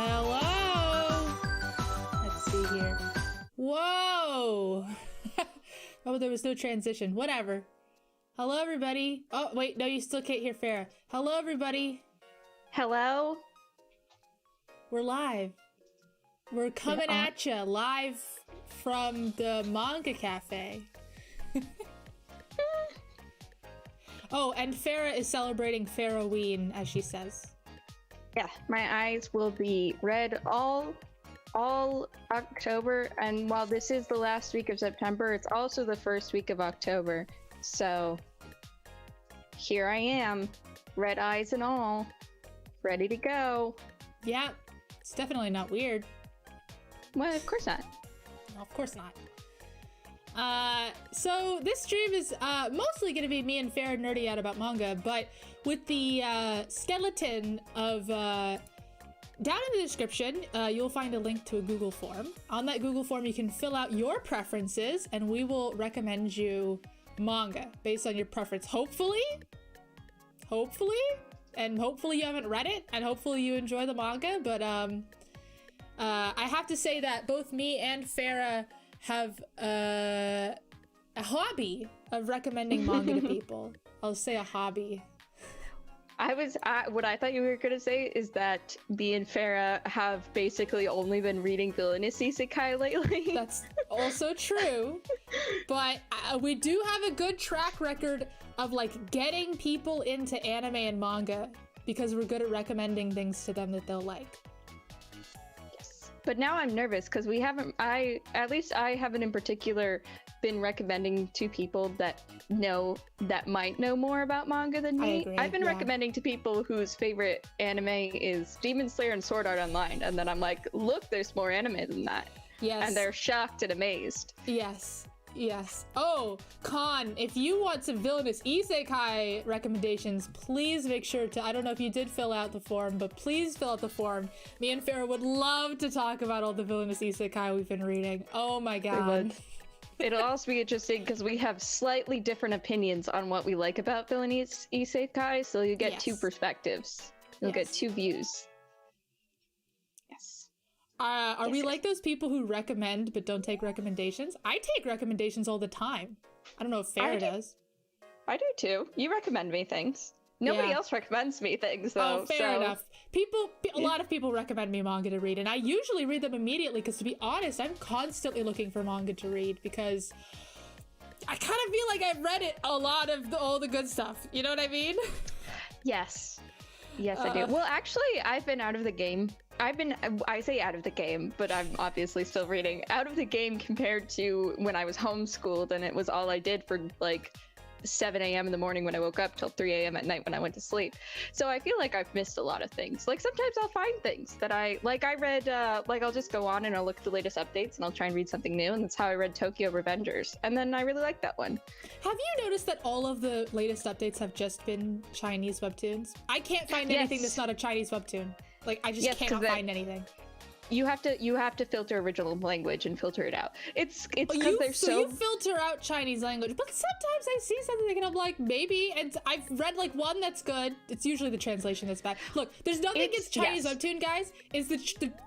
Hello. Let's see here. Whoa. Oh, there was no transition. Whatever. Hello, everybody. Oh, wait, no, you still can't hear Farah. Hello, everybody. Hello. We're live. We're coming at you live from the Manga Cafe. Oh, and Farah is celebrating Farroween, as she says. Yeah, my eyes will be red all October, and while this is the last week of September, it's also the first week of October. So here I am, red eyes and all, ready to go. Yeah, it's definitely not weird. Well, of course not. No, of course not. So this stream is mostly going to be me and Farah nerding out about manga, but with the skeleton of down in the description, you'll find a link to a Google form. On that Google form, you can fill out your preferences, and we will recommend you manga based on your preference. Hopefully, and hopefully you haven't read it, and hopefully you enjoy the manga. But I have to say that both me and Farah have a hobby of recommending manga to people. I'll say a hobby. What I thought you were gonna say is that me and Farah have basically only been reading Villainous Isakai lately. That's also true, but we do have a good track record of like getting people into anime and manga because we're good at recommending things to them that they'll like. But now I'm nervous because I haven't in particular been recommending to people that might know more about manga than me. I agree, I've been recommending to people whose favorite anime is Demon Slayer and Sword Art Online, and then I'm like, look, there's more anime than that. Yes. And they're shocked and amazed. Yes. Yes. Oh, Khan, if you want some Villainous Isekai recommendations, please make sure to, I don't know if you did fill out the form, but please fill out the form. Me and Farah would love to talk about all the Villainous Isekai we've been reading. Oh my god. It'll also be interesting because we have slightly different opinions on what we like about Villainous Isekai, so you get two perspectives. You'll get two views. Yes. Are we like those people who recommend but don't take recommendations? I take recommendations all the time. I don't know if Farah does. I do too. You recommend me things. Nobody else recommends me things, though. Oh, fair enough. A lot of people recommend me manga to read, and I usually read them immediately because, to be honest, I'm constantly looking for manga to read because I kind of feel like I've read a lot of all the good stuff. You know what I mean? Yes. Yes, I do. Well, actually, I've been out of the game. I say out of the game, but I'm obviously still reading. Out of the game compared to when I was homeschooled and it was all I did for like 7 a.m. in the morning when I woke up till 3 a.m. at night when I went to sleep. So I feel like I've missed a lot of things. Like sometimes I'll find things that I read, I'll just go on and I'll look at the latest updates and I'll try and read something new. And that's how I read Tokyo Revengers. And then I really liked that one. Have you noticed that all of the latest updates have just been Chinese webtoons? I can't find anything that's not a Chinese webtoon. Like, I just cannot find anything. You have to filter original language and filter it out. It's because they're so you filter out Chinese language, but sometimes I see something and I'm like, maybe, and I've read like one that's good. It's usually the translation that's bad. Look, there's nothing against Chinese webtoon, guys.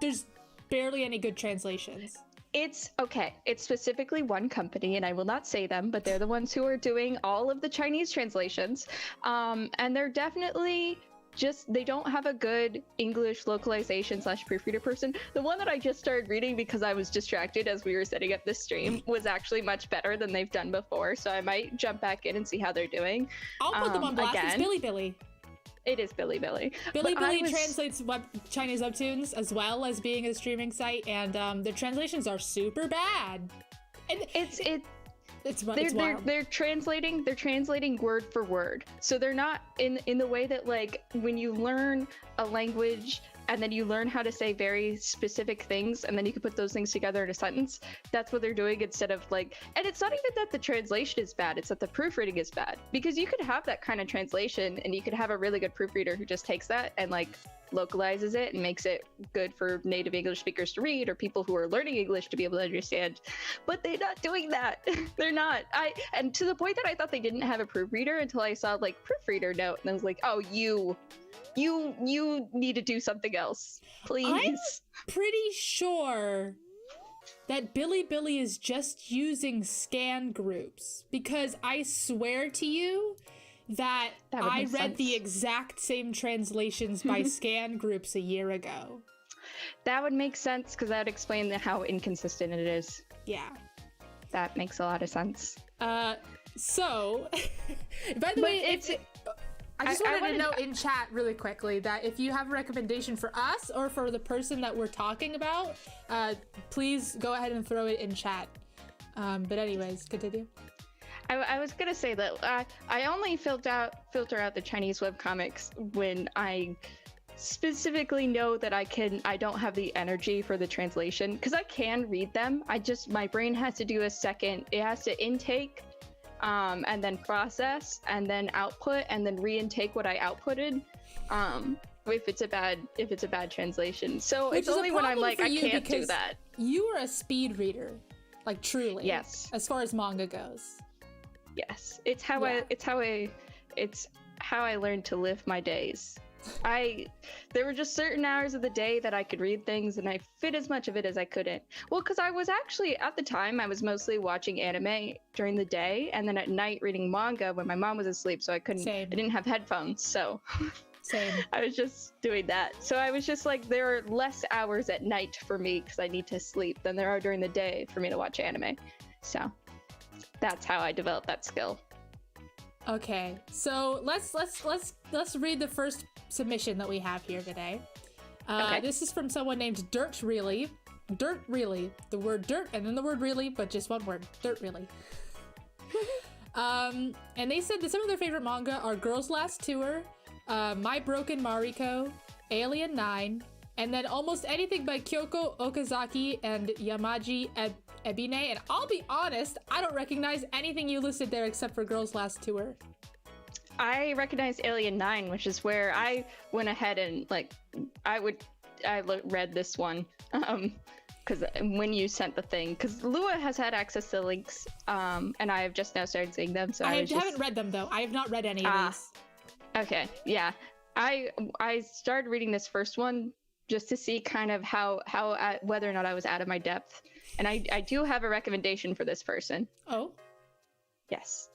There's barely any good translations. It's okay. It's specifically one company, and I will not say them, but they're the ones who are doing all of the Chinese translations, and they're definitely. They don't have a good English localization / proofreader person. The one that I just started reading because I was distracted as we were setting up this stream was actually much better than they've done before. So I might jump back in and see how they're doing. I'll put them on blast. It's Bilibili. It is Bilibili. Bilibili translates Chinese webtoons as well as being a streaming site, and their translations are super bad. And they're translating word for word, so they're not in the way that like when you learn a language and then you learn how to say very specific things and then you can put those things together in a sentence. That's what they're doing instead of like, and it's not even that the translation is bad, it's that the proofreading is bad, because you could have that kind of translation and you could have a really good proofreader who just takes that and like localizes it and makes it good for native English speakers to read or people who are learning English to be able to understand. But they're not doing that. They're not. And to the point that I thought they didn't have a proofreader until I saw like proofreader note, and I was like, oh, you need to do something else, please. I'm pretty sure that Billy is just using scan groups, because I swear to you that I read the exact same translations by scan groups a year ago. That would make sense, because that would explain how inconsistent it is. Yeah. That makes a lot of sense. So, by the way, I just wanted to note in chat really quickly that if you have a recommendation for us or for the person that we're talking about, please go ahead and throw it in chat. But anyways, continue. I was gonna say that I only filter out the Chinese webcomics when I specifically know that I don't have the energy for the translation, because I can read them. My brain has to do it has to intake, and then process, and then output, and then re-intake what I outputted. If it's a bad translation. So it's only when I'm like, I can't do that. You are a speed reader, like truly. Yes. As far as manga goes. Yes. It's how I learned to live my days. There were just certain hours of the day that I could read things, and I fit as much of it as I couldn't. Well, because I was actually, at the time, I was mostly watching anime during the day, and then at night reading manga when my mom was asleep, so I didn't have headphones, so. Same. I was just doing that. So I was just like, there are less hours at night for me, because I need to sleep, than there are during the day for me to watch anime. So that's how I developed that skill. Okay, so let's read the first submission that we have here today. Okay. This is from someone named Dirt Really. Dirt Really. The word dirt and then the word really, but just one word. Dirt Really. And they said that some of their favorite manga are Girls Last Tour, My Broken Mariko, Alien 9, and then almost anything by Kyoko Okazaki and Yamaji Ebine. And I'll be honest, I don't recognize anything you listed there except for Girls Last Tour. I recognized Alien 9, which is where I went ahead and read this one, because when you sent the thing, because Lua has had access to links, and I have just now started seeing them. So I haven't read them though. I have not read any of these. Okay, yeah, I started reading this first one just to see kind of how whether or not I was out of my depth, and I do have a recommendation for this person. Oh, yes.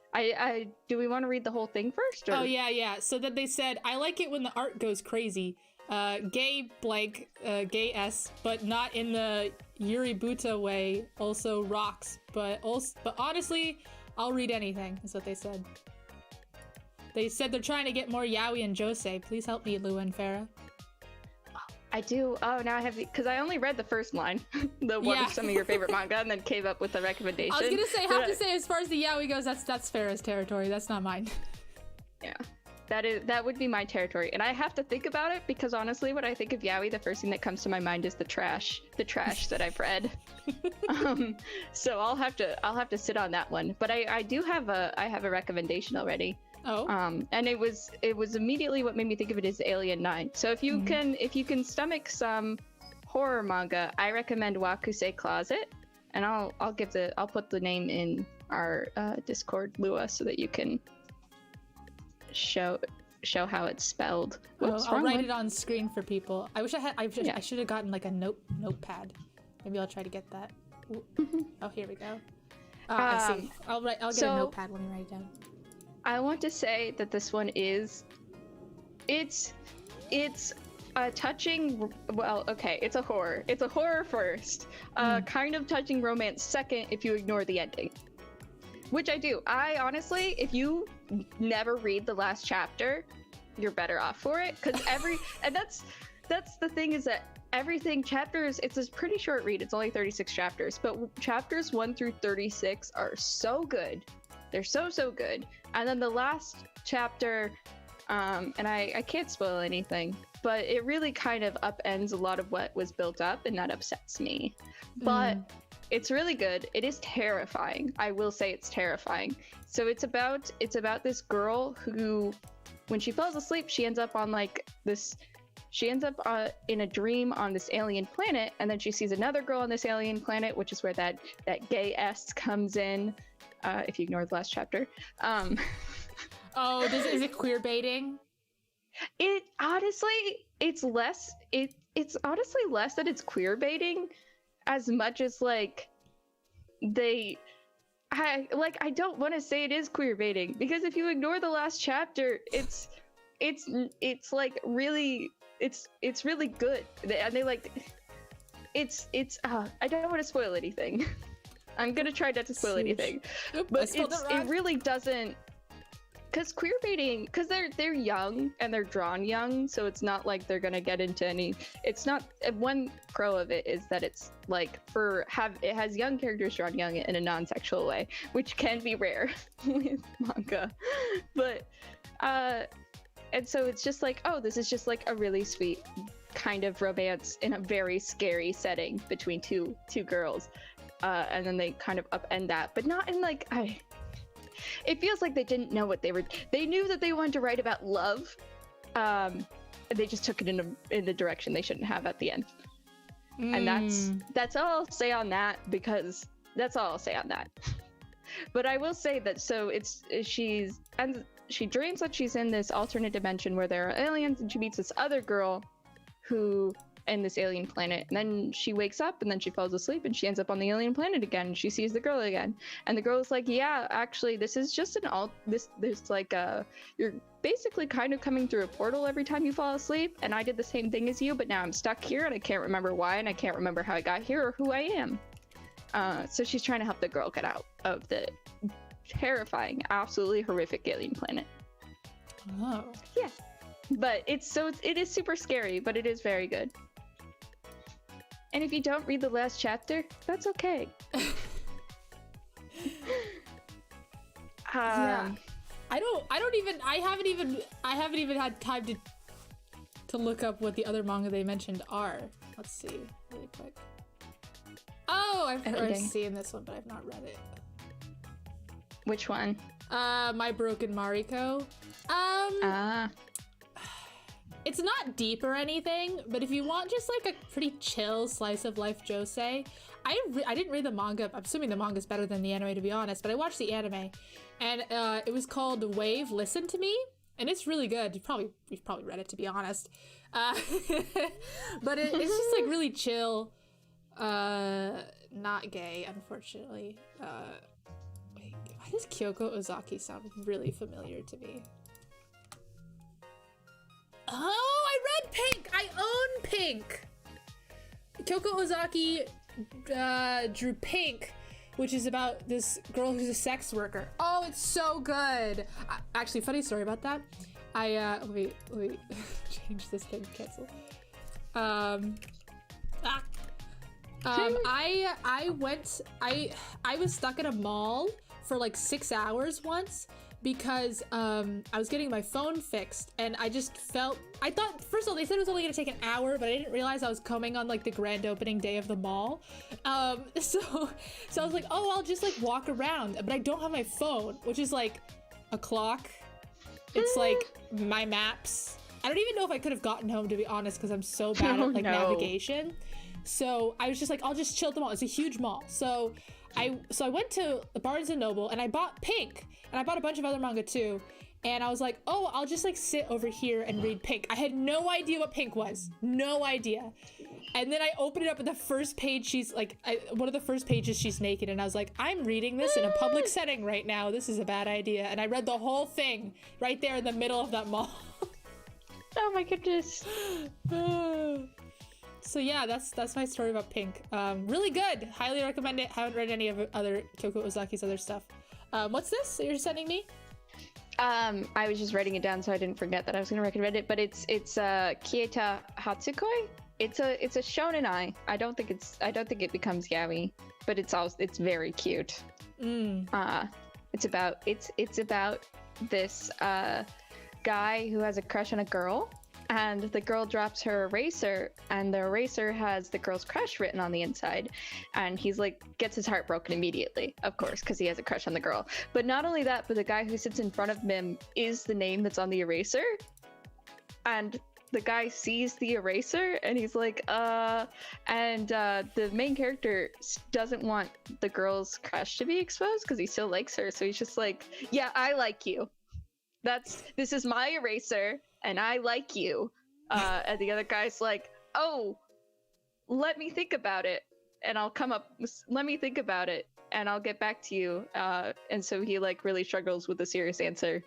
Do we want to read the whole thing first? Or? Oh, yeah. So that they said, I like it when the art goes crazy. Gay blank, gay S, but not in the Yuri Buta way, also rocks. But honestly, I'll read anything, is what they said. They said they're trying to get more yaoi and josei. Please help me, Lua and Farah. I do. Oh, now I have because I only read the first line, one of some of your favorite manga, and then came up with a recommendation. I was gonna say, have to say, as far as the yaoi goes, that's Farah's territory. That's not mine. Yeah, that would be my territory, and I have to think about it because honestly, when I think of yaoi, the first thing that comes to my mind is the trash that I've read. So I'll have to sit on that one. But I have a recommendation already. Oh. And it was immediately what made me think of it is Alien 9. So if you can stomach some horror manga, I recommend Wakusei Closet, and I'll put the name in our Discord, Lua, so that you can show how it's spelled. Whoops, I'll write it on screen for people. I wish I should have gotten like a notepad. Maybe I'll try to get that. Oh, here we go. I see. I'll get a notepad when you write it down. I want to say that this one it's a touching, well, okay, it's a horror. It's a horror first, kind of touching romance second if you ignore the ending. Which I do. I honestly, if you never read the last chapter, you're better off for it, because and that's the thing, is that everything, chapters, it's a pretty short read, it's only 36 chapters, but chapters 1 through 36 are so good. They're so good. And then the last chapter, and I can't spoil anything, but it really kind of upends a lot of what was built up, and that upsets me. But it's really good. It is terrifying. I will say it's terrifying. So it's about this girl who, when she falls asleep, she ends up on like this she ends up in a dream on this alien planet, and then she sees another girl on this alien planet, which is where that gay S comes in, if you ignore the last chapter. Oh, is it queer baiting? It honestly, it's honestly less that it's queer baiting, as much as like I don't want to say it is queer baiting, because if you ignore the last chapter, it's like really, it's really good, and they like it's I don't want to spoil anything. I'm gonna try not to spoil anything, but it really doesn't. Because queer baiting, because they're young and they're drawn young, so it's not like they're gonna get into any. It's not. One pro of it is that it's like it has young characters drawn young in a non-sexual way, which can be rare with manga, but and so it's just like, oh, this is just like a really sweet kind of romance in a very scary setting between two girls, and then they kind of upend that, but not in like it feels like they didn't know what they knew that they wanted to write about love. They just took it in the direction they shouldn't have at the end. And that's all I'll say on that, because that's all I'll say on that. But I will say that, so she dreams that she's in this alternate dimension where there are aliens, and she meets this other girl who in this alien planet, and then she wakes up and then she falls asleep and she ends up on the alien planet again, and she sees the girl again, and the girl's like, yeah, actually this is just there's like you're basically kind of coming through a portal every time you fall asleep, and I did the same thing as you, but now I'm stuck here and I can't remember why, and I can't remember how I got here or who I am. So she's trying to help the girl get out of the terrifying, absolutely horrific alien planet. Oh yeah, but it is super scary, but it is very good. And if you don't read the last chapter, that's okay. Yeah. I haven't even had time to look up what the other manga they mentioned are. Let's see really quick. Oh, I've seen this one, but I've not read it. Which one? My Broken Mariko. It's not deep or anything, but if you want just like a pretty chill slice of life josei, I didn't read the manga. I'm assuming the manga's better than the anime, to be honest, but I watched the anime, and it was called Wave Listen to Me, and it's really good. You've probably read it, to be honest. But it's just like really chill. Not gay, unfortunately. Wait, why does Kyoko Ozaki sound really familiar to me? Oh, I read Pink! I own Pink! Kyoko Ozaki drew Pink, which is about this girl who's a sex worker. Oh, it's so good! Actually, funny story about that. Let me change this thing, cancel. I was stuck at a mall for like 6 hours once, because I was getting my phone fixed, and I thought, first of all, they said it was only gonna take an hour, but I didn't realize I was coming on like the grand opening day of the mall. So I was like, oh, I'll just like walk around, but I don't have my phone, which is like a clock. It's like my maps. I don't even know if I could have gotten home, to be honest, because I'm so bad at like navigation. So I was just like, I'll just chill at the mall. It's a huge mall. So I went to Barnes & Noble and I bought Pink, and I bought a bunch of other manga too, and I was like, oh, I'll just like sit over here and read Pink. I had no idea what Pink was, no idea. And then I opened it up, and the first page, she's like, one of the first pages, she's naked, and I was like, I'm reading this in a public setting right now, this is a bad idea. And I read the whole thing right there in the middle of that mall. Oh my goodness. So yeah, that's my story about Pink. Really good. Highly recommend it. Haven't read any of other Kyoko Ozaki's other stuff. What's this that you're sending me? I was just writing it down so I didn't forget that I was going to recommend it, but it's Kieta Hatsukoi. It's a shonen-ai. I don't think it becomes yaoi, but it's very cute. It's about this guy who has a crush on a girl, and the girl drops her eraser, and the eraser has the girl's crush written on the inside, and he's like, gets his heart broken immediately, of course, because he has a crush on the girl. But not only that, but the guy who sits in front of him is the name that's on the eraser, and the guy sees the eraser and he's like, and the main character doesn't want the girl's crush to be exposed because he still likes her. So he's just like, yeah, I like you. This is my eraser and I like you. And the other guy's like, oh, let me think about it and let me think about it and I'll get back to you. And so he like really struggles with a serious answer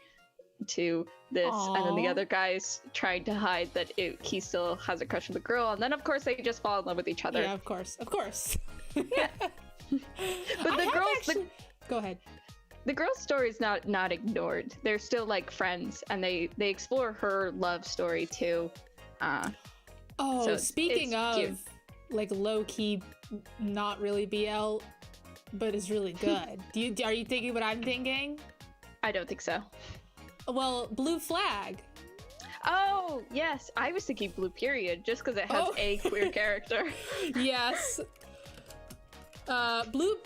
to this. Aww. And then the other guy's trying to hide that he still has a crush on the girl, and then of course they just fall in love with each other. Yeah, of course. Yeah. But go ahead. The girl's story is not ignored. They're still like friends, and they explore her love story too. So speaking of cute. Like low-key not really BL but is really good. Are you thinking what I'm thinking? I don't think so. Well, Blue Flag. Oh, yes. I was thinking Blue Period, just because it has a queer character. Yes. I typed Blue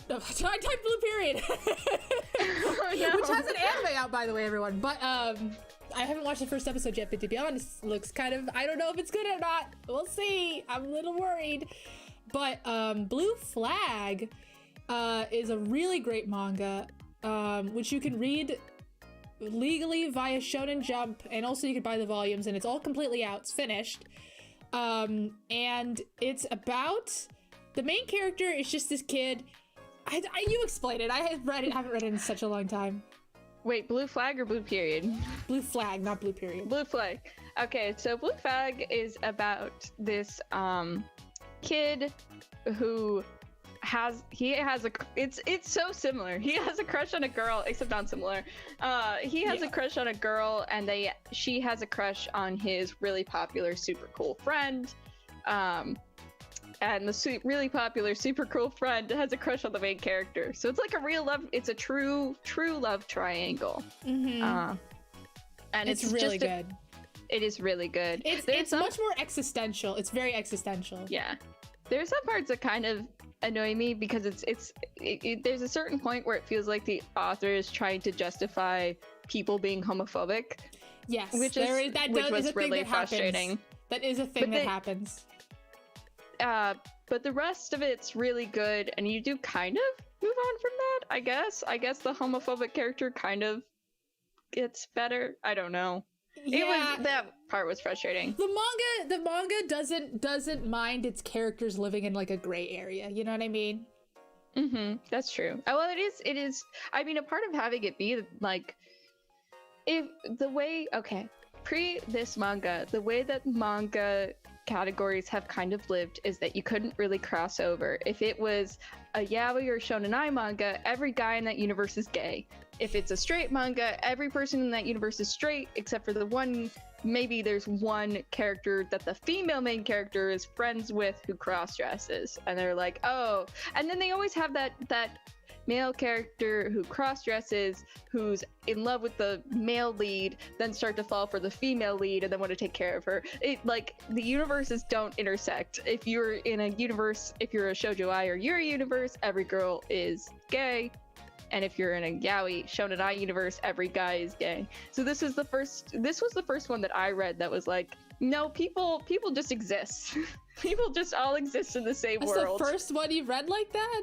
Period. Oh, no. Which has an anime out, by the way, everyone. But, I haven't watched the first episode yet, but to be honest, looks kind of, I don't know if it's good or not. We'll see. I'm a little worried. But, Blue Flag, is a really great manga, which you can read legally via Shonen Jump, and also you can buy the volumes, and it's all completely out. It's finished. And it's about the main character is just this kid. You explain it. I haven't read it in such a long time. Wait, Blue Flag or Blue Period? Blue Flag, not Blue Period. Blue Flag. Okay, so Blue Flag is about this kid who it's so similar. He has a crush on a girl, except not similar. He has a crush on a girl, and she has a crush on his really popular super cool friend. And the really popular super cool friend has a crush on the main character. So it's like a real love. It's a true love triangle. Mm-hmm. And it's really good. It is really good. It's much more existential. It's very existential. Yeah. There's some parts that kind of annoy me because there's a certain point where it feels like the author is trying to justify people being homophobic. Yes, which was really frustrating. That is a thing that happens. But the rest of it's really good, and you do kind of move on from that, I guess. I guess the homophobic character kind of gets better. I don't know. Yeah, that part was frustrating. The manga doesn't mind its characters living in like a gray area. You know what I mean? Mm-hmm. That's true. Well, it is. I mean, a part of having it be like, pre this manga, the way that manga categories have kind of lived is that you couldn't really cross over. If it was a yaoi or shonenai manga, every guy in that universe is gay. If it's a straight manga, every person in that universe is straight, except for maybe there's one character that the female main character is friends with who cross-dresses. And they're like, oh. And then they always have that male character who cross-dresses, who's in love with the male lead, then start to fall for the female lead and then want to take care of her. The universes don't intersect. If you're in a universe, if you're a shoujo-ai or yuri universe, every girl is gay. And if you're in a yaoi shonenai universe, every guy is gay. So this was the first one that I read that was like, no, people just exist. People just all exist in the same world. That's the first one you read like that?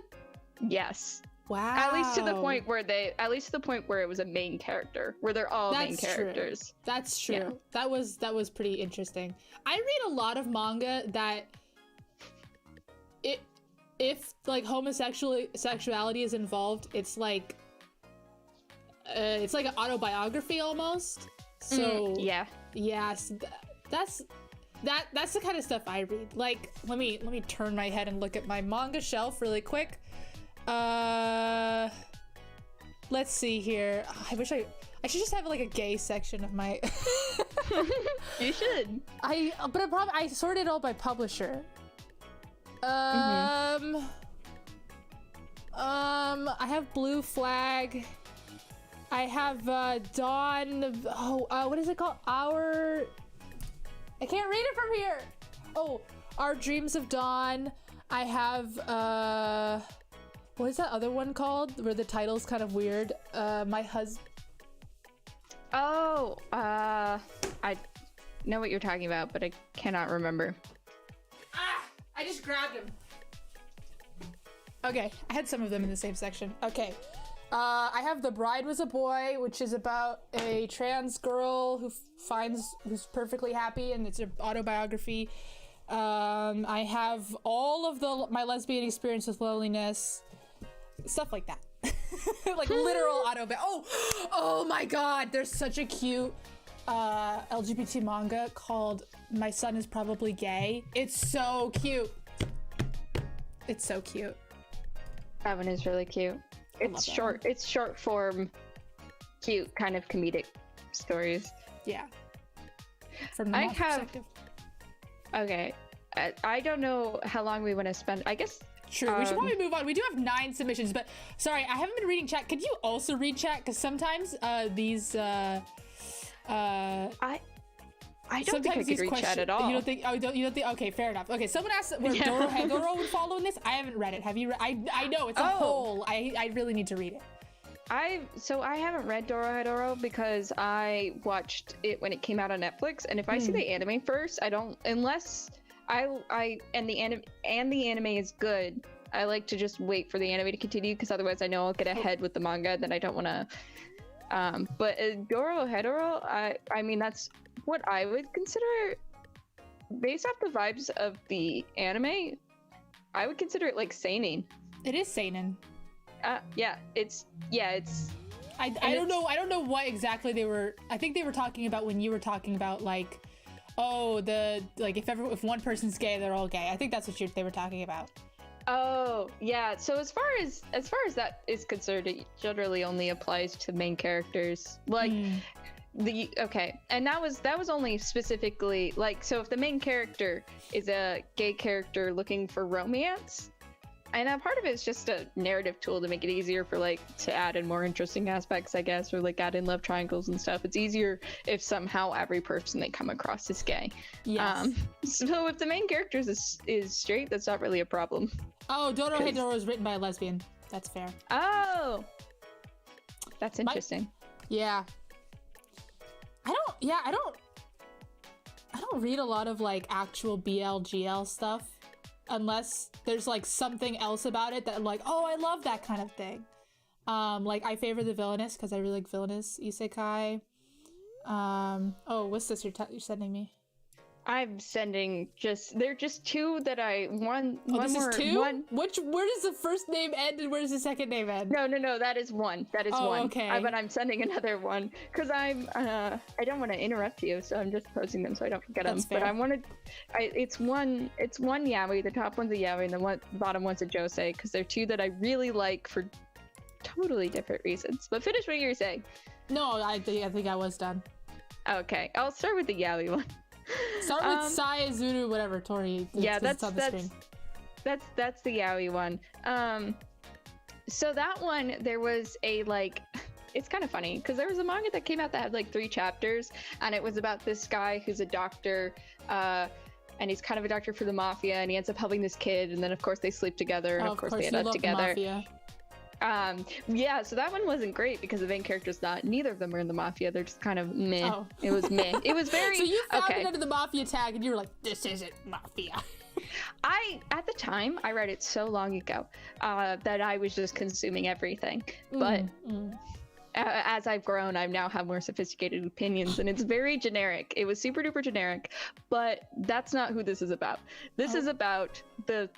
Yes. Wow. At least to the point where it was a main character, where they're all main characters. True. That's true. Yeah. That was pretty interesting. I read a lot of manga that if like sexuality is involved, it's like an autobiography almost. So yes, that's the kind of stuff I read. Like, let me turn my head and look at my manga shelf really quick. Let's see here. I should just have like a gay section of my. You should. I sorted it all by publisher. I have Blue Flag. I have Dawn. What is it called? I can't read it from here. Oh, Our Dreams of Dawn. I have what is that other one called? Where the title's kind of weird. My husband. Oh, know what you're talking about, but I cannot remember. I just grabbed him. Okay, I had some of them in the same section. Okay. I have The Bride Was a Boy, which is about a trans girl who's perfectly happy, and it's an autobiography. I have all of my lesbian experience with loneliness, stuff like that. Like literal oh my god, there's such a cute LGBT manga called My Son Is Probably Gay. It's so cute. It's so cute. That one is really cute. It's short form, cute kind of comedic stories. Yeah. From the perspective. Okay. I don't know how long we want to spend. I guess. True. We should probably move on. We do have 9 submissions, but sorry, I haven't been reading chat. Could you also read chat? Because sometimes these. I don't think I could read chat at all. You don't think? Oh, you don't think? Okay, fair enough. Okay, someone asked where Doro Hedoro would follow in this. I haven't read it. Have you? I know it's a whole. I really need to read it. I haven't read Doro because I watched it when it came out on Netflix, and if I see the anime first, I don't unless the anime is good. I like to just wait for the anime to continue because otherwise I know I'll get ahead with the manga. Then I don't want to. But Doro Hedoro, I mean that's what I would consider, based off the vibes of the anime, I would consider it like seinen. It is seinen. It's I don't know what exactly they were. I think they were talking about when you were talking about like, if one person's gay, they're all gay. I think that's what they were talking about. Oh yeah. So as far as that is concerned, it generally only applies to main characters. Like and that was only specifically like, so if the main character is a gay character looking for romance, and part of it is just a narrative tool to make it easier for to add in more interesting aspects, I guess, or add in love triangles and stuff. It's easier if somehow every person they come across is gay. Yes. So if the main character is straight, that's not really a problem. Oh, Doro Hedoro is written by a lesbian. That's fair. Oh, that's interesting. I don't read a lot of actual BLGL stuff unless there's something else about it that I'm oh, I love that kind of thing. I favor the Villainous because I really like Villainous Isakai. Oh, what's this you're sending me? I'm sending they're just 2 that one this more, is 2? one. Where does the first name end and where does the second name end? No, that is 1. That is 1. Okay. But I'm sending another one because I don't want to interrupt you, so I'm just posting them so I don't forget them. Fair. But it's one yaoi. The top one's a yaoi and the bottom one's a josei because they're 2 that I really like for totally different reasons. But finish what you were saying. No, I think I was done. Okay, I'll start with the yaoi one. Start with Sai, Zuru, whatever, Tori. That's on the screen. That's the yaoi one. So that one, there was it's kind of funny because there was a manga that came out that had 3 chapters, and it was about this guy who's a doctor, and he's kind of a doctor for the mafia, and he ends up helping this kid, and then of course they sleep together, and of course they end up together. So that one wasn't great because the main character's neither of them are in the mafia. They're just kind of meh. Oh. It was meh. It was very. So you found it under the mafia tag and you were like, this isn't mafia. At the time, I read it so long ago that I was just consuming everything. But as I've grown, I now have more sophisticated opinions, and it's very generic. It was super duper generic, but that's not who this is about. This is about the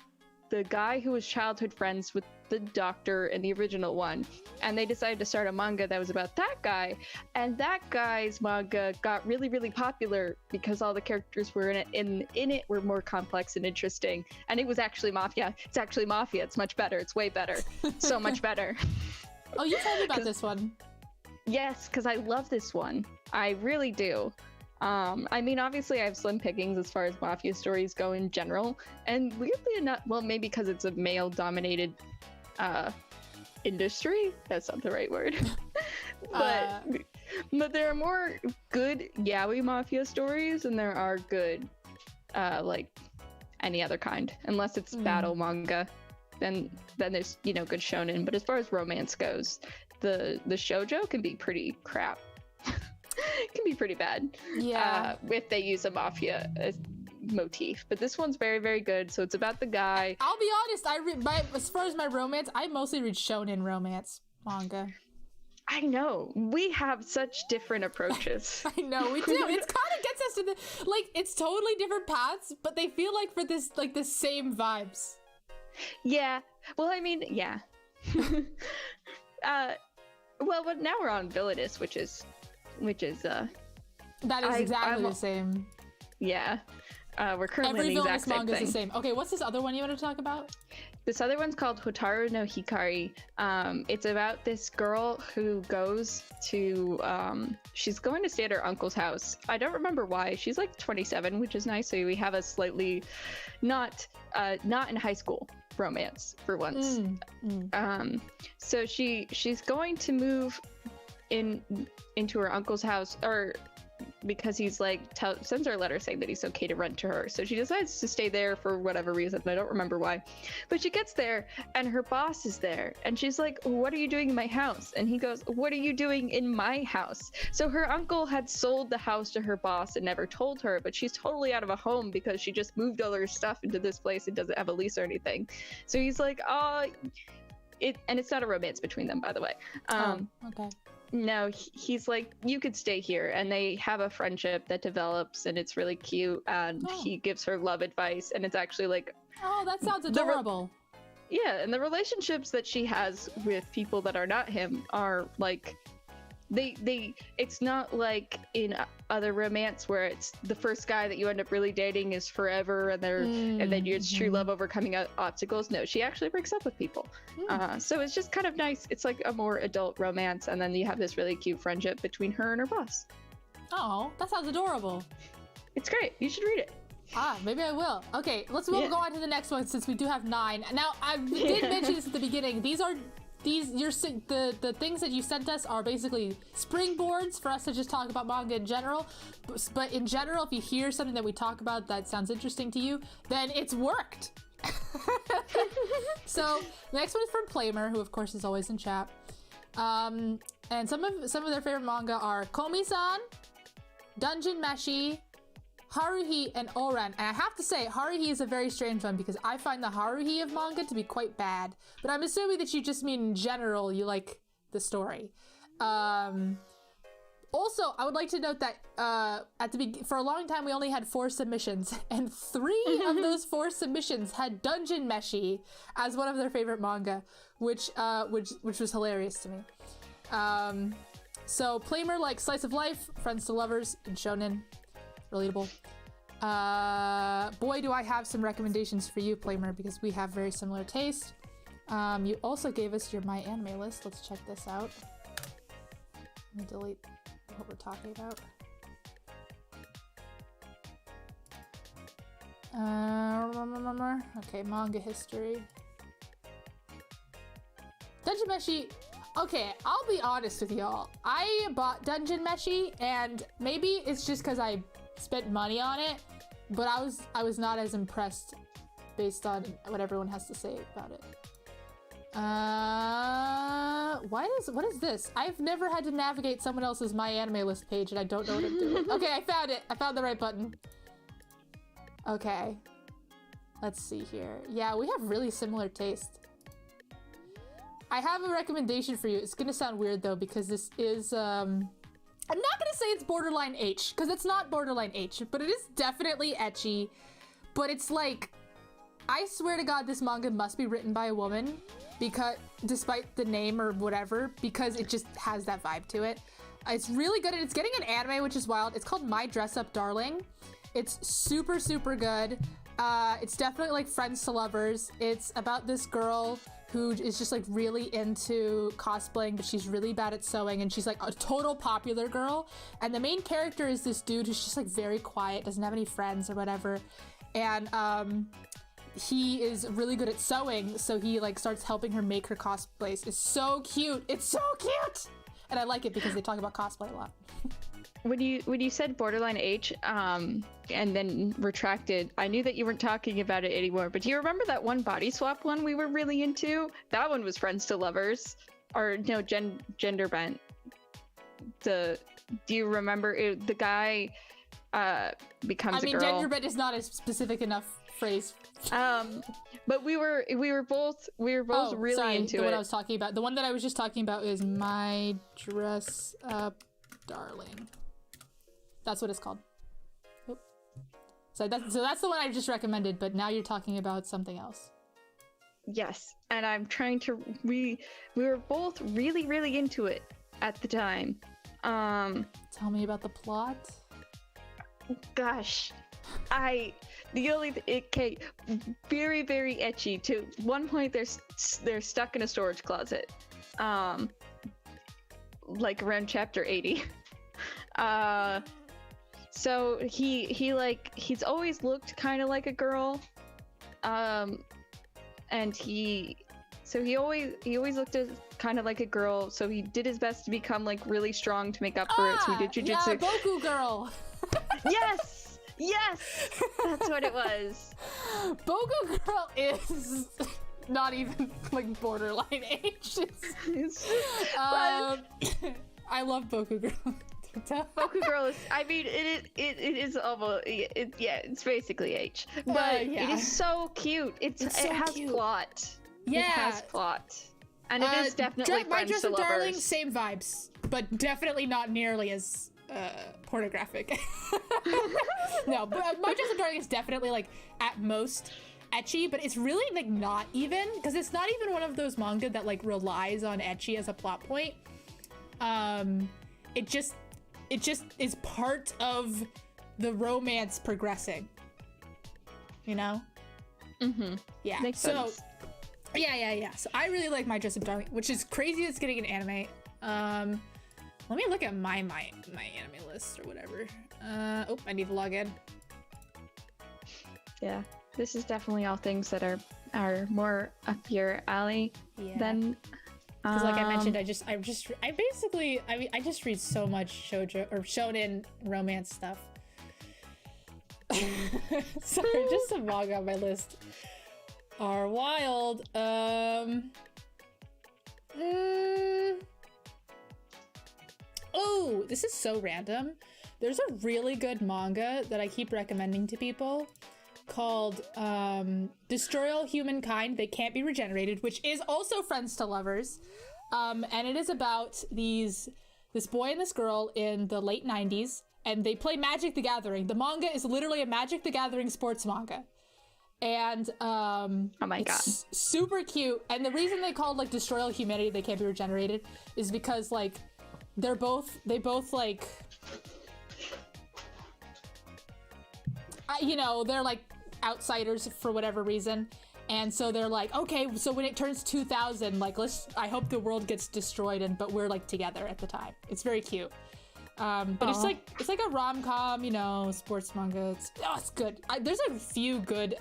guy who was childhood friends with the doctor in the original one, and they decided to start a manga that was about that guy, and that guy's manga got really, really popular because all the characters were in it were more complex and interesting, and it was actually mafia. It's actually mafia. It's much better. It's way better. So much better. Oh, you told me about this one. Yes, because I love this one. I really do. I mean, obviously I have slim pickings as far as mafia stories go in general, and weirdly enough, well, maybe because it's a male-dominated industry, that's not the right word, but there are more good yaoi mafia stories than there are good any other kind, unless it's battle manga, then there's good shonen. But as far as romance goes, the shoujo can be pretty crap. can be pretty bad. Yeah. If they use a mafia motif, but this one's very, very good. So it's about the guy. I'll be honest, as far as my romance, I mostly read shonen romance manga. I know, we have such different approaches. I know, we do. It kind of gets us to the, like, it's totally different paths, but they feel like for this, like, the same vibes. Yeah, well, I mean, yeah. Well, but now we're on Villainous, which is that is exactly the same. Yeah. We're currently every in the exact same manga thing. is the same. Okay, what's this other one you want to talk about? This other one's called Hotaru no Hikari. It's about this girl who goes to, she's going to stay at her uncle's house. I don't remember why. She's like 27, which is nice. So we have a slightly not in high school romance for once. So she's going to move into her uncle's house, or because he's like sends her a letter saying that he's okay to rent to her. So she decides to stay there for whatever reason. I don't remember why. But she gets there and her boss is there. And she's like, what are you doing in my house? And he goes, what are you doing in my house? So her uncle had sold the house to her boss and never told her, but she's totally out of a home because she just moved all her stuff into this place and doesn't have a lease or anything. So he's like, and it's not a romance between them, by the way. Okay. No, he's like, you could stay here, and they have a friendship that develops, and it's really cute, and he gives her love advice, and it's actually like, oh, that sounds adorable. Yeah, and the relationships that she has with people that are not him are like, it's not like in other romance where it's the first guy that you end up really dating is forever, and then it's true love overcoming obstacles. No, she actually breaks up with people. So it's just kind of nice. It's like a more adult romance, and then you have this really cute friendship between her and her boss. Oh, that sounds adorable. It's great. You should read it. Maybe I will. Okay, we'll go on to the next one since we do have 9. Now, I did mention this at the beginning. The things that you sent us are basically springboards for us to just talk about manga in general. But in general, if you hear something that we talk about that sounds interesting to you, then it's worked. So the next one is from Plamer, who of course is always in chat. And some of their favorite manga are Komi-san, Dungeon Meshi, Haruhi, and Oran. And I have to say, Haruhi is a very strange one because I find the Haruhi of manga to be quite bad. But I'm assuming that you just mean in general you like the story. Also, I would like to note that for a long time we only had 4 submissions, and 3 of those 4 submissions had Dungeon Meshi as one of their favorite manga, which was hilarious to me. So Plamer likes slice of life, friends to lovers, and shonen. Relatable. Boy, do I have some recommendations for you, Plamer, because we have very similar taste. You also gave us your My Anime list. Let's check this out. Let me delete what we're talking about. Okay, manga history. Dungeon Meshi. Okay, I'll be honest with y'all. I bought Dungeon Meshi, and maybe it's just because I spent money on it, but I was not as impressed based on what everyone has to say about it. What is this? I've never had to navigate someone else's My Anime List page and I don't know what I'm doing. Okay, I found it. I found the right button. Okay. Let's see here. Yeah, we have really similar taste. I have a recommendation for you. It's gonna sound weird though because this is I'm not gonna say it's borderline H, because it's not borderline H, but it is definitely ecchi. But it's like, I swear to God, this manga must be written by a woman, because despite the name or whatever, because it just has that vibe to it. It's really good, and it's getting an anime, which is wild. It's called My Dress Up Darling. It's super, super good. It's definitely like friends to lovers. It's about this girl who is just like really into cosplaying, but she's really bad at sewing, and she's like a total popular girl. And the main character is this dude who's just like very quiet, doesn't have any friends or whatever. And he is really good at sewing, so he like starts helping her make her cosplays. It's so cute. It's so cute. And I like it because they talk about cosplay a lot. When you said borderline H, and then retracted, I knew that you weren't talking about it anymore. But do you remember that one body swap one we were really into? That one was friends to lovers, or no, gender bent. do you remember the guy becomes a girl? gender bend is not a specific enough phrase. But we were both really into the it. one I was talking about. The one that I was just talking about is My Dress Up Darling. That's what it's called. Oop. So that's the one I just recommended, but now you're talking about something else. Yes, and I'm trying to we were both really, really into it at the time. Tell me about the plot. Gosh, very, very ecchi. To one point, they're stuck in a storage closet, like around chapter 80. So he's always looked kind of like a girl, and he always looked kind of like a girl. So he did his best to become like really strong to make up for it. So he did jujutsu. Yeah, Boku girl. Yes, that's what it was. Boku girl is not even like borderline age. I love Boku girl. Boku girl is, I mean, it is almost, it's basically H, but it is so cute. It has cute plot. Yeah, it has plot, and it is definitely My friends Dress to Up Darling, lovers. same vibes, but definitely not nearly as pornographic. No, but My Dress Up Darling is definitely like at most ecchi, but it's really like not even, because it's not even one of those manga that like relies on ecchi as a plot point. It just is part of the romance progressing, you know? Mm-hmm. Yeah. Makes so sense. yeah. So I really like My Dress Up Darling, which is crazy it's getting an anime. Let me look at my anime list or whatever. I need to log in. Yeah, this is definitely all things that are more up your alley than. Because like I mentioned, I just read so much shoujo or shonen romance stuff. Sorry, just some manga on my list are wild. Oh, this is so random. There's a really good manga that I keep recommending to people called Destroy All Humankind, They Can't Be Regenerated, which is also Friends to Lovers. And it is about this boy and this girl in the late 90s, and they play Magic the Gathering. The manga is literally a Magic the Gathering sports manga. And oh my god, super cute. And the reason they called like Destroy All Humanity, They Can't Be Regenerated is because like they both like they're like outsiders for whatever reason, and so they're like, okay, so when it turns 2000, like I hope the world gets destroyed, but we're like together at the time. It's very cute. But it's like a rom-com, sports manga. It's good. There's a few good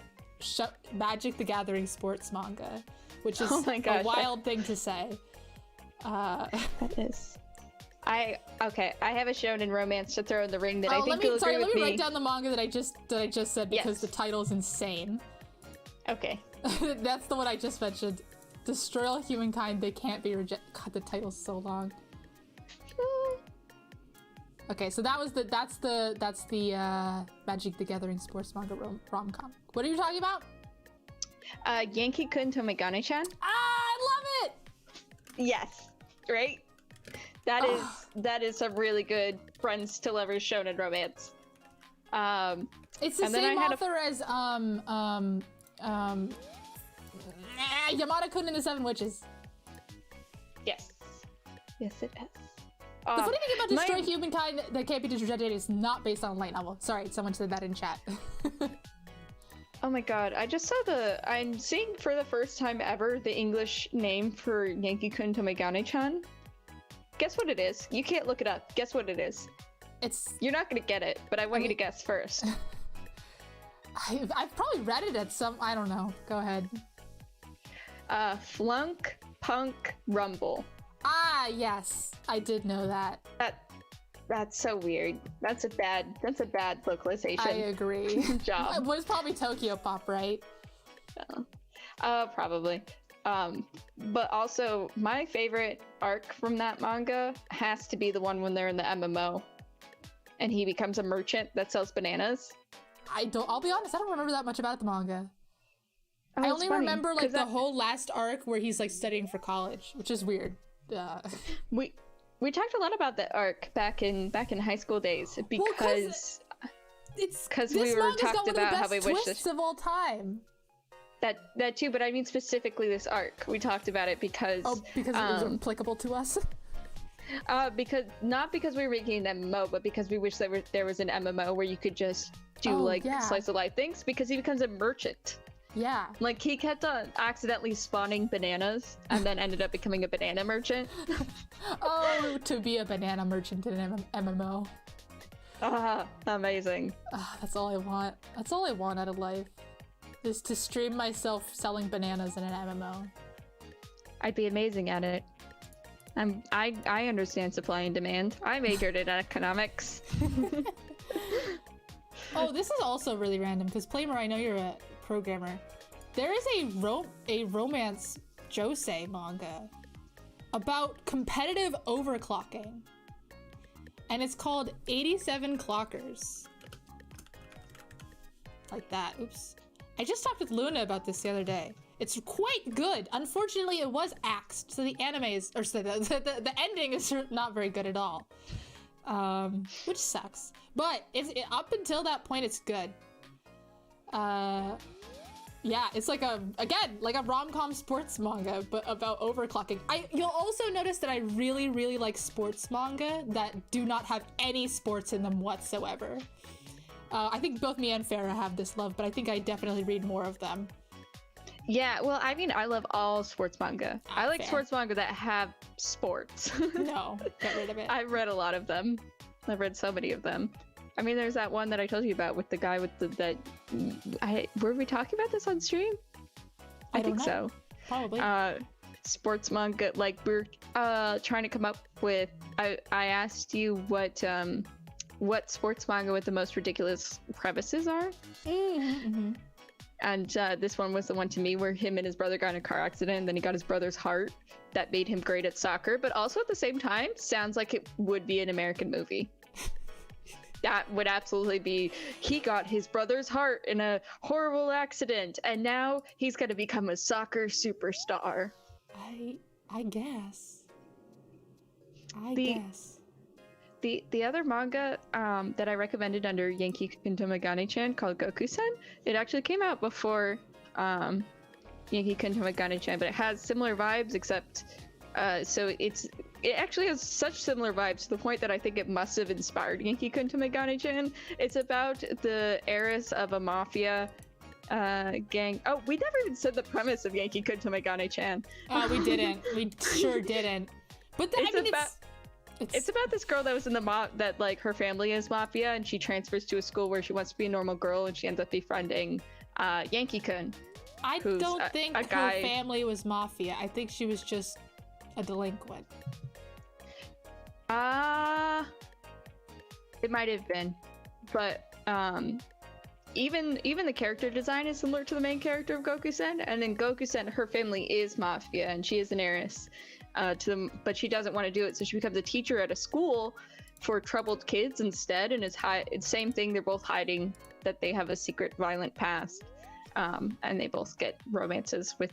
Magic the Gathering sports manga, which is a wild thing to say. That is. I have a shonen romance to throw in the ring that I think you'll agree with me. Let me write down the manga that I just said because the title's insane. Okay. That's the one I just mentioned. Destroy All Humankind, They Can't Be Rejected. God, the title's so long. Okay, so that's the Magic the Gathering sports manga rom-com. What are you talking about? Yankee-kun to Megane-chan. I love it! Yes, right? That is some really good friends to lovers shonen romance. It's the same author as Yamada-kun and the Seven Witches. Yes, it is. The funny thing about Destroy Humankind That Can't Be Regenerated is not based on a light novel. Sorry, someone said that in chat. Oh my god, I'm seeing for the first time ever the English name for Yankee-kun to Megane-chan. Guess what it is? You can't look it up. Guess what it is? You're not gonna get it, but I want you to guess first. I've probably read it at some, I don't know. Go ahead. Flunk, Punk, Rumble. Ah, yes. I did know that. That's so weird. That's a bad localization. I agree. Job. It was probably Tokyo Pop, right? Probably. But also, my favorite arc from that manga has to be the one when they're in the MMO, and he becomes a merchant that sells bananas. I'll be honest, I don't remember that much about the manga. Oh, I only remember like the that... whole last arc where he's like studying for college, which is weird. We talked a lot about that arc back in high school days because we were talked about how we wish this of all time. That too, but I mean specifically this arc. We talked about it because it was applicable to us. Because we were making an MMO, but because we wish there was an MMO where you could just do slice of life things. Because he becomes a merchant. Yeah. Like he kept on accidentally spawning bananas and then ended up becoming a banana merchant. Oh, to be a banana merchant in an MMO. Amazing. That's all I want. That's all I want out of life. Is to stream myself selling bananas in an MMO. I'd be amazing at it. I understand supply and demand. I majored in economics. Oh, this is also really random because Plamer, I know you're a programmer. There is a romance josei manga about competitive overclocking, and it's called 87 Clockers. Like that. Oops. I just talked with Luna about this the other day. It's quite good. Unfortunately, it was axed, so the anime is, or so the ending is not very good at all, which sucks. But up until that point, it's good. Yeah, it's like a rom-com sports manga, but about overclocking. You'll also notice that I really, really like sports manga that do not have any sports in them whatsoever. I think both me and Farah have this love, but I think I definitely read more of them. Yeah, well, I mean, I love all sports manga. I like sports manga that have sports. No, get rid of it. I've read a lot of them. I've read so many of them. I mean, there's that one that I told you about with the guy with were we talking about this on stream? I think so. Probably. Sports manga, like we're trying to come up with. I asked you what sports manga with the most ridiculous premises are. Mm-hmm. And this one was the one to me where him and his brother got in a car accident, and then he got his brother's heart that made him great at soccer, but also at the same time sounds like it would be an American movie. That would absolutely be, he got his brother's heart in a horrible accident, and now he's going to become a soccer superstar. I guess. I guess. The other manga that I recommended under Yankee Kuntomagane-chan called Goku-San, it actually came out before Yankee Kuntomagane-chan, but it has similar vibes, except so it actually has such similar vibes to the point that I think it must have inspired Yankee Kuntomagane-chan. It's about the heiress of a mafia gang. Oh, we never even said the premise of Yankee Kuntomagane-chan. We didn't. We sure didn't. But it's about this girl that was in the that like her family is mafia, and she transfers to a school where she wants to be a normal girl, and she ends up befriending Yankee-kun. I don't think her family was mafia. I think she was just a delinquent. It might have been, but even the character design is similar to the main character of Goku-san, and in Goku-san, her family is mafia, and she is an heiress to them, but she doesn't want to do it, so she becomes a teacher at a school for troubled kids instead, and it's same thing. They're both hiding that they have a secret violent past, and they both get romances with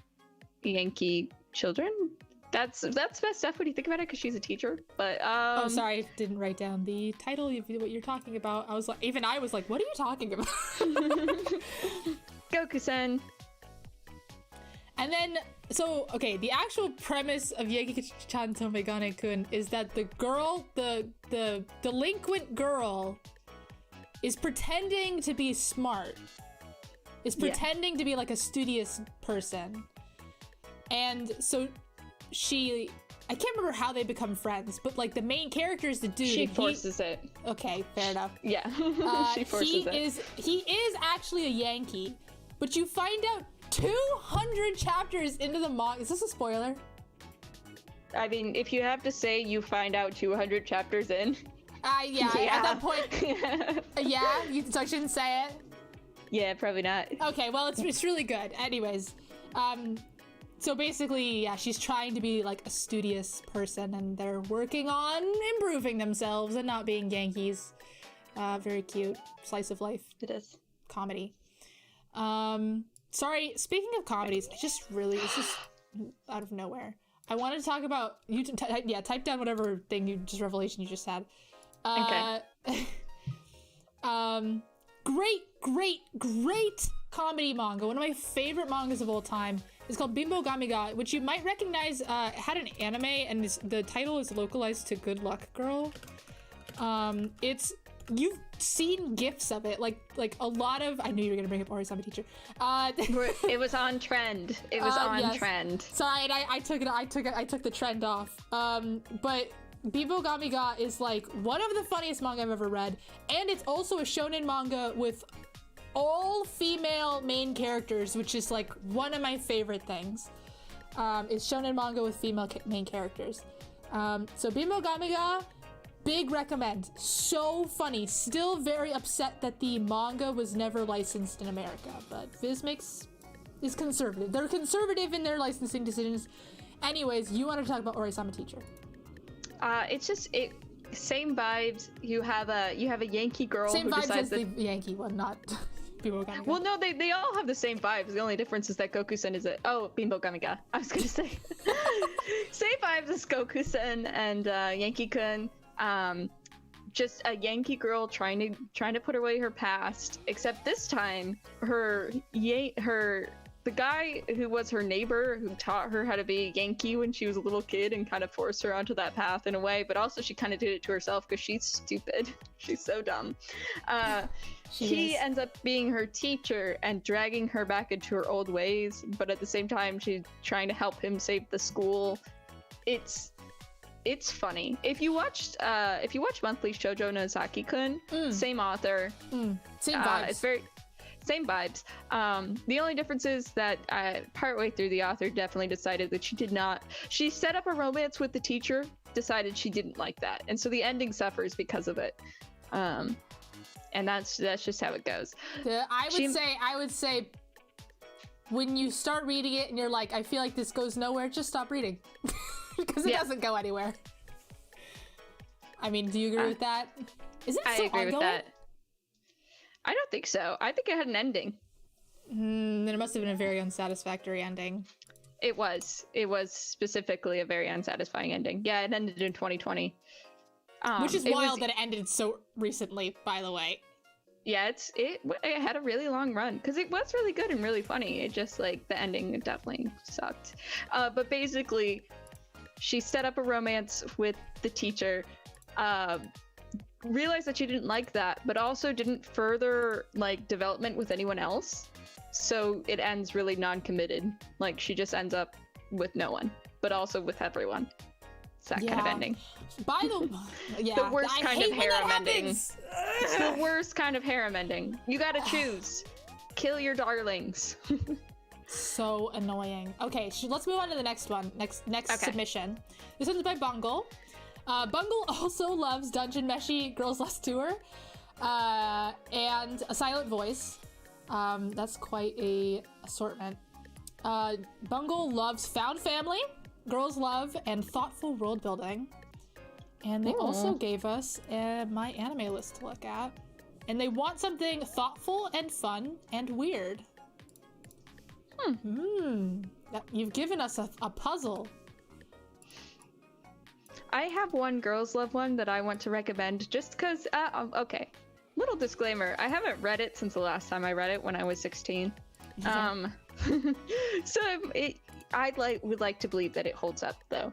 Yankee children. That's best stuff when you think about it, because she's a teacher. But oh, sorry, I didn't write down the title of what you're talking about. I was like, what are you talking about? Goku-san. And then, so okay, the actual premise of Yankee-chan Tomegane-kun is that the girl, the delinquent girl, is pretending to be smart, is pretending to be like a studious person, and so I can't remember how they become friends, but like the main character is the dude. She forces it. Okay, fair enough. Yeah, she forces it. He is actually a Yankee, but you find out 200 chapters into the manga. Is this a spoiler? I mean, if you have to say you find out 200 chapters in. Yeah. At that point. So I shouldn't say it? Yeah, probably not. Okay, well, it's really good. Anyways, So basically, yeah, she's trying to be like a studious person, and they're working on improving themselves and not being Yankees. Very cute slice of life. It is comedy. Sorry, speaking of comedies, it's just out of nowhere. I wanted to talk about you. Type down whatever revelation you just had. Okay. Great comedy manga. One of my favorite mangas of all time. It's called Bimbo Gamiga, which you might recognize. Had an anime, and the title is localized to Good Luck Girl. You've seen gifs of it, like a lot of. I knew you were gonna bring up Ori-sama Teacher. It was on trend. It was on trend. Sorry, I took the trend off. But Bimbo Gamiga is like one of the funniest manga I've ever read, and it's also a shonen manga with all female main characters, which is like one of my favorite things. It's shonen manga with female main characters. So Bimbo Gamiga. Big recommend. So funny. Still very upset that the manga was never licensed in America, but Vismix is conservative. They're conservative in their licensing decisions. Anyways, you want to talk about Ori-sama Teacher? It's just same vibes. You have a Yankee girl same who vibes decides as the Yankee one, not Bimbo Gamiga. Well, no, they all have the same vibes. The only difference is that Goku-san is Bimbo Gamiga. I was gonna say same vibes as Goku-san and Yankee-kun. Just a Yankee girl trying to put away her past, except this time the guy who was her neighbor, who taught her how to be Yankee when she was a little kid and kind of forced her onto that path in a way, but also she kind of did it to herself because she's stupid. She's so dumb. He ends up being her teacher and dragging her back into her old ways, but at the same time she's trying to help him save the school. It's funny. If you watch Monthly Shoujo no Saki-kun, same author, same vibes. It's very same vibes. The only difference is that partway through, the author definitely decided that she set up a romance with the teacher, decided she didn't like that, and so the ending suffers because of it. And that's just how it goes. I would say when you start reading it and you're like, I feel like this goes nowhere, just stop reading. Because it doesn't go anywhere. I mean, do you agree with that? Is it still ongoing? I agree with that. I don't think so. I think it had an ending. Then it must have been a very unsatisfactory ending. It was specifically a very unsatisfying ending. Yeah, it ended in 2020. Which is wild that it ended so recently, by the way. Yeah, it had a really long run because it was really good and really funny. It just like the ending definitely sucked. But basically, she set up a romance with the teacher, realized that she didn't like that, but also didn't further like development with anyone else. So it ends really non-committed. Like she just ends up with no one, but also with everyone. It's that kind of ending. The worst kind of harem ending. It's the worst kind of harem ending. You gotta choose. Kill your darlings. So annoying. Okay, let's move on to the next one. Next submission. This one's by Bungle. Bungle also loves Dungeon Meshi Girls Last Tour and A Silent Voice. That's quite a assortment. Bungle loves Found Family, Girls Love, and thoughtful world building. And they also gave us my anime list to look at. And they want something thoughtful and fun and weird. You've given us a puzzle. I have one Girls Love one that I want to recommend just because, okay. Little disclaimer, I haven't read it since the last time I read it when I was 16. So would like to believe that it holds up though.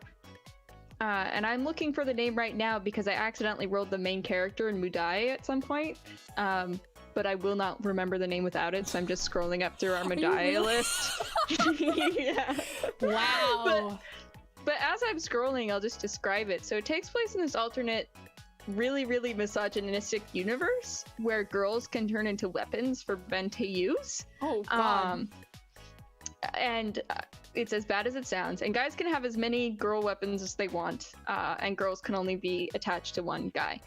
And I'm looking for the name right now because I accidentally rolled the main character in Mudai at some point. But I will not remember the name without it, so I'm just scrolling up through our Mudai list. Yeah. Wow. But as I'm scrolling, I'll just describe it. So it takes place in this alternate, really, really misogynistic universe where girls can turn into weapons for men to use. Oh, God. And it's as bad as it sounds. And guys can have as many girl weapons as they want, and girls can only be attached to one guy.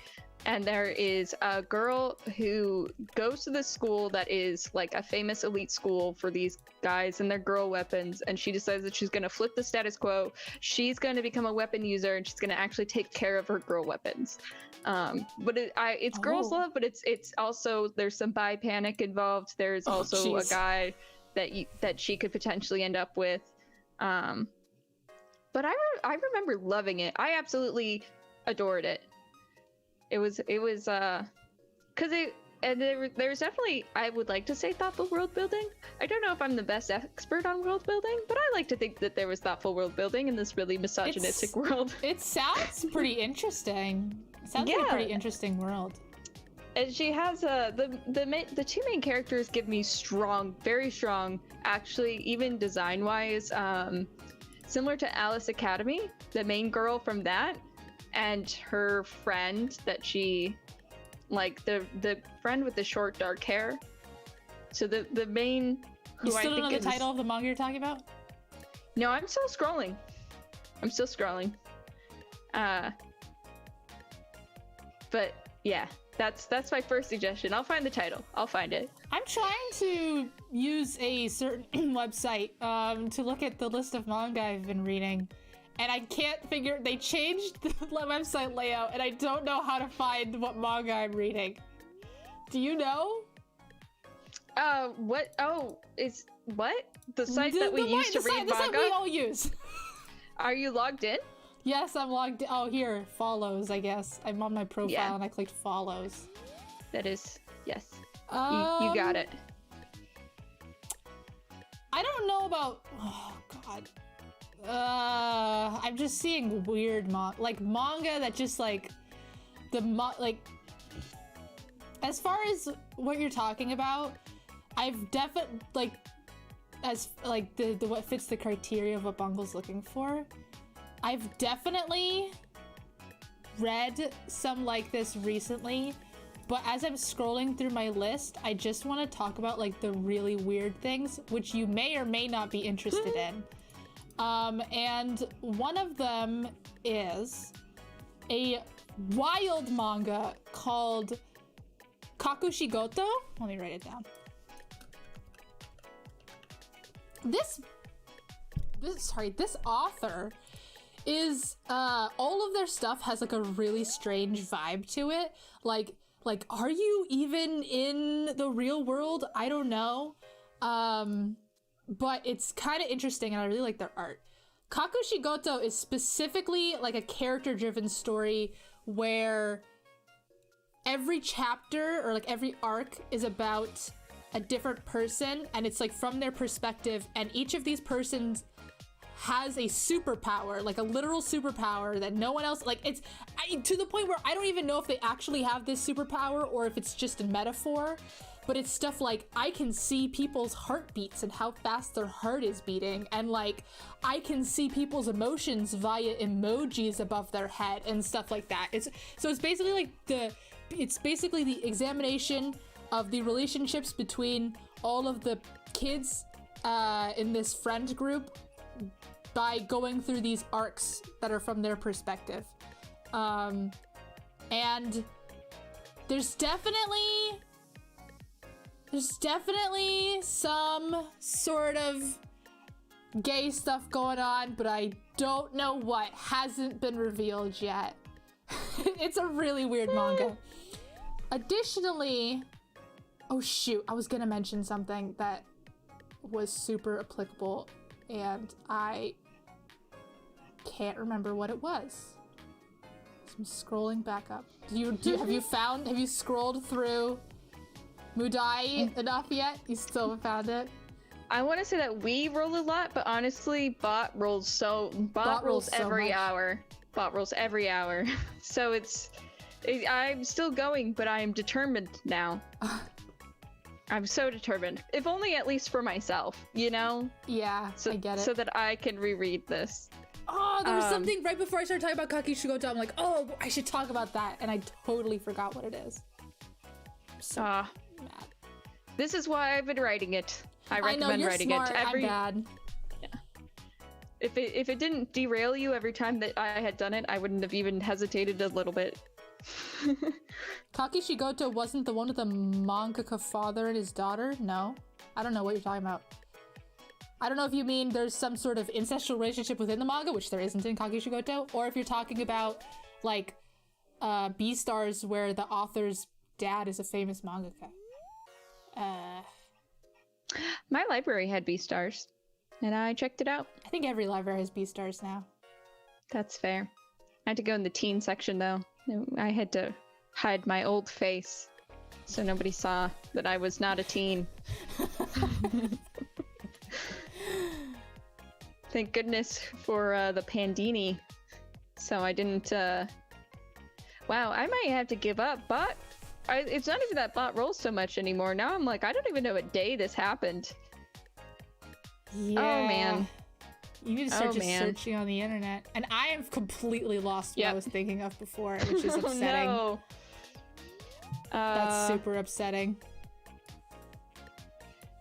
and there is a girl who goes to this school that is like a famous elite school for these guys and their girl weapons, and she decides that she's going to flip the status quo. She's going to become a weapon user, and she's going to actually take care of her girl weapons. But it's girls love, but it's also, there's some bi panic involved. There's also a guy that she could potentially end up with. But I remember loving it. I absolutely adored it. It was because there's definitely, I would like to say, thoughtful world building. I don't know if I'm the best expert on world building, but I like to think that there was thoughtful world building in this really misogynistic world. It sounds pretty interesting. It sounds like a pretty interesting world. And she has the two main characters give me strong, very strong, actually, even design wise, similar to Alice Academy, the main girl from that, and her friend that she, like the friend with the short dark hair. So the main, who you still I don't think know the title of the manga you're talking about? No, I'm still scrolling. But yeah, that's my first suggestion. I'll find the title. I'll find it. I'm trying to use a certain website to look at the list of manga I've been reading, and I can't figure. They changed the website layout, and I don't know how to find what manga I'm reading. Do you know? What? Oh, is what the site that we use to read manga? The site we all use. Are you logged in? Yes, I'm logged in. Oh, here, follows, I guess. I'm on my profile and I clicked follows. That is, yes. You got it. I don't know about, oh god. I'm just seeing weird manga that just like, as far as what you're talking about, I've definitely, what fits the criteria of what Bungle's looking for. I've definitely read some like this recently, but as I'm scrolling through my list, I just want to talk about like the really weird things, which you may or may not be interested in. And one of them is a wild manga called Kakushigoto. Let me write it down. This author is all of their stuff has like a really strange vibe to it. Like are you even in the real world? I don't know. But it's kind of interesting and I really like their art. Kakushigoto is specifically like a character-driven story where every chapter or like every arc is about a different person and it's like from their perspective, and each of these persons has a superpower, like a literal superpower that no one else, like it's to the point where I don't even know if they actually have this superpower or if it's just a metaphor, but it's stuff like I can see people's heartbeats and how fast their heart is beating, and like I can see people's emotions via emojis above their head and stuff like that. It's basically like the examination of the relationships between all of the kids in this friend group by going through these arcs that are from their perspective. And there's definitely some sort of gay stuff going on, but I don't know what. Hasn't been revealed yet. It's a really weird manga. Additionally, oh shoot, I was gonna mention something that was super applicable and I can't remember what it was. So I'm scrolling back up. Have you scrolled through Mudai enough yet? You still haven't found it? I want to say that we roll a lot, but honestly, bot rolls every hour. Bot rolls every hour. So I'm still going, but I am determined now. I'm so determined. If only at least for myself, you know? Yeah, I get it. So that I can reread this. Oh, there was something right before I started talking about Kakushigoto. I'm like, oh, I should talk about that. And I totally forgot what it is. I'm so mad. This is why I've been writing it. I recommend writing smart. it. I'm bad. Yeah. If it didn't derail you every time that I had done it, I wouldn't have even hesitated a little bit. Kakushigoto wasn't the one with the mangaka father and his daughter? No. I don't know what you're talking about. I don't know if you mean there's some sort of incestual relationship within the manga, which there isn't in Kakushigoto, or if you're talking about, like, B-Stars where the author's dad is a famous mangaka. My library had B-Stars, and I checked it out. I think every library has B-Stars now. That's fair. I had to go in the teen section, though. I had to hide my old face so nobody saw that I was not a teen. Thank goodness for the Pandini, so I didn't, Wow, I might have to give up, bot. It's not even that bot rolls so much anymore. Now I'm like, I don't even know what day this happened. Yeah. Oh, man. You need to start searching on the internet. And I am completely lost what I was thinking of before, which is upsetting. Oh, no. That's super upsetting.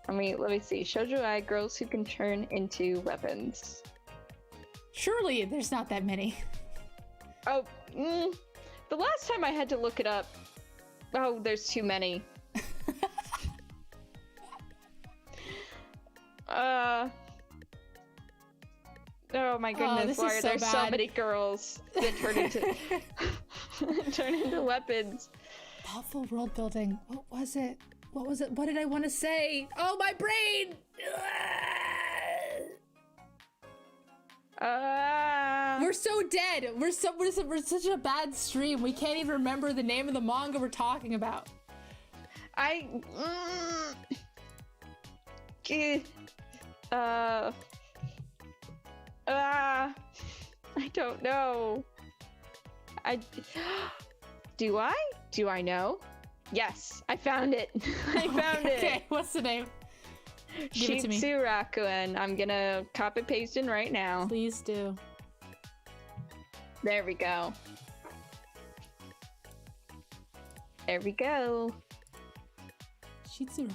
Let me see. Shoujo ai girls who can turn into weapons. Surely there's not that many. Oh, the last time I had to look it up. Oh, there's too many. Oh my goodness, why are there so many girls that turn into turn into weapons? Thoughtful world building. What was it? What was it? What did I want to say? Oh, my brain! We're so dead. We're such a bad stream. We can't even remember the name of the manga we're talking about. I don't know. Do I know? Yes, I found it. I found it. Okay, what's the name? Give it to me. Shitsurakuen. I'm gonna copy paste in right now. Please do. There we go. There we go. Shitsurakuen.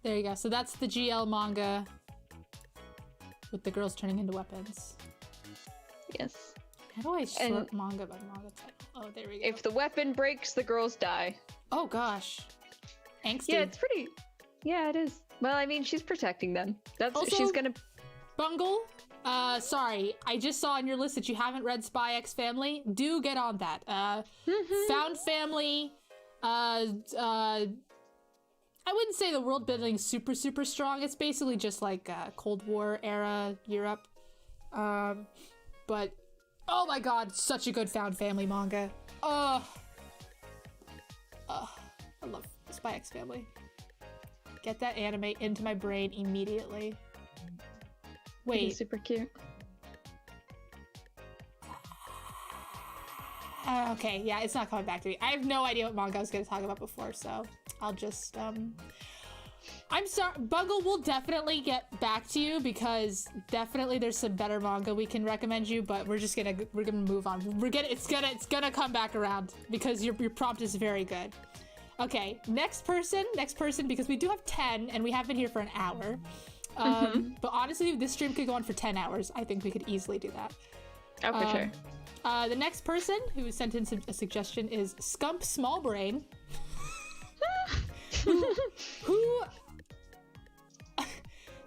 There you go. So that's the GL manga with the girls turning into weapons. Yes. How do I sort manga by manga title? Oh, there we go. If the weapon breaks, the girls die. Oh gosh. Angsty. Yeah, it's pretty. Yeah, it is. Well, I mean, she's protecting them. That's also, she's gonna. Bungle. Sorry, I just saw on your list that you haven't read Spy X Family. Do get on that. Found family. I wouldn't say the world building is super strong. It's basically just like Cold War era Europe. But oh my god, such a good found family manga. I love Spy X Family. Get that anime into my brain immediately. Wait. It's super cute. Okay, yeah, it's not coming back to me. I have no idea what manga I was going to talk about before, so I'll just, I'm sorry, Bungle will definitely get back to you because definitely there's some better manga we can recommend you, but we're gonna move on. It's gonna come back around because your prompt is very good. Okay, next person, because we do have 10 and we have been here for an hour. But honestly, this stream could go on for 10 hours. I think we could easily do that. Oh, for sure. The next person who sent in a suggestion is Scump Smallbrain. who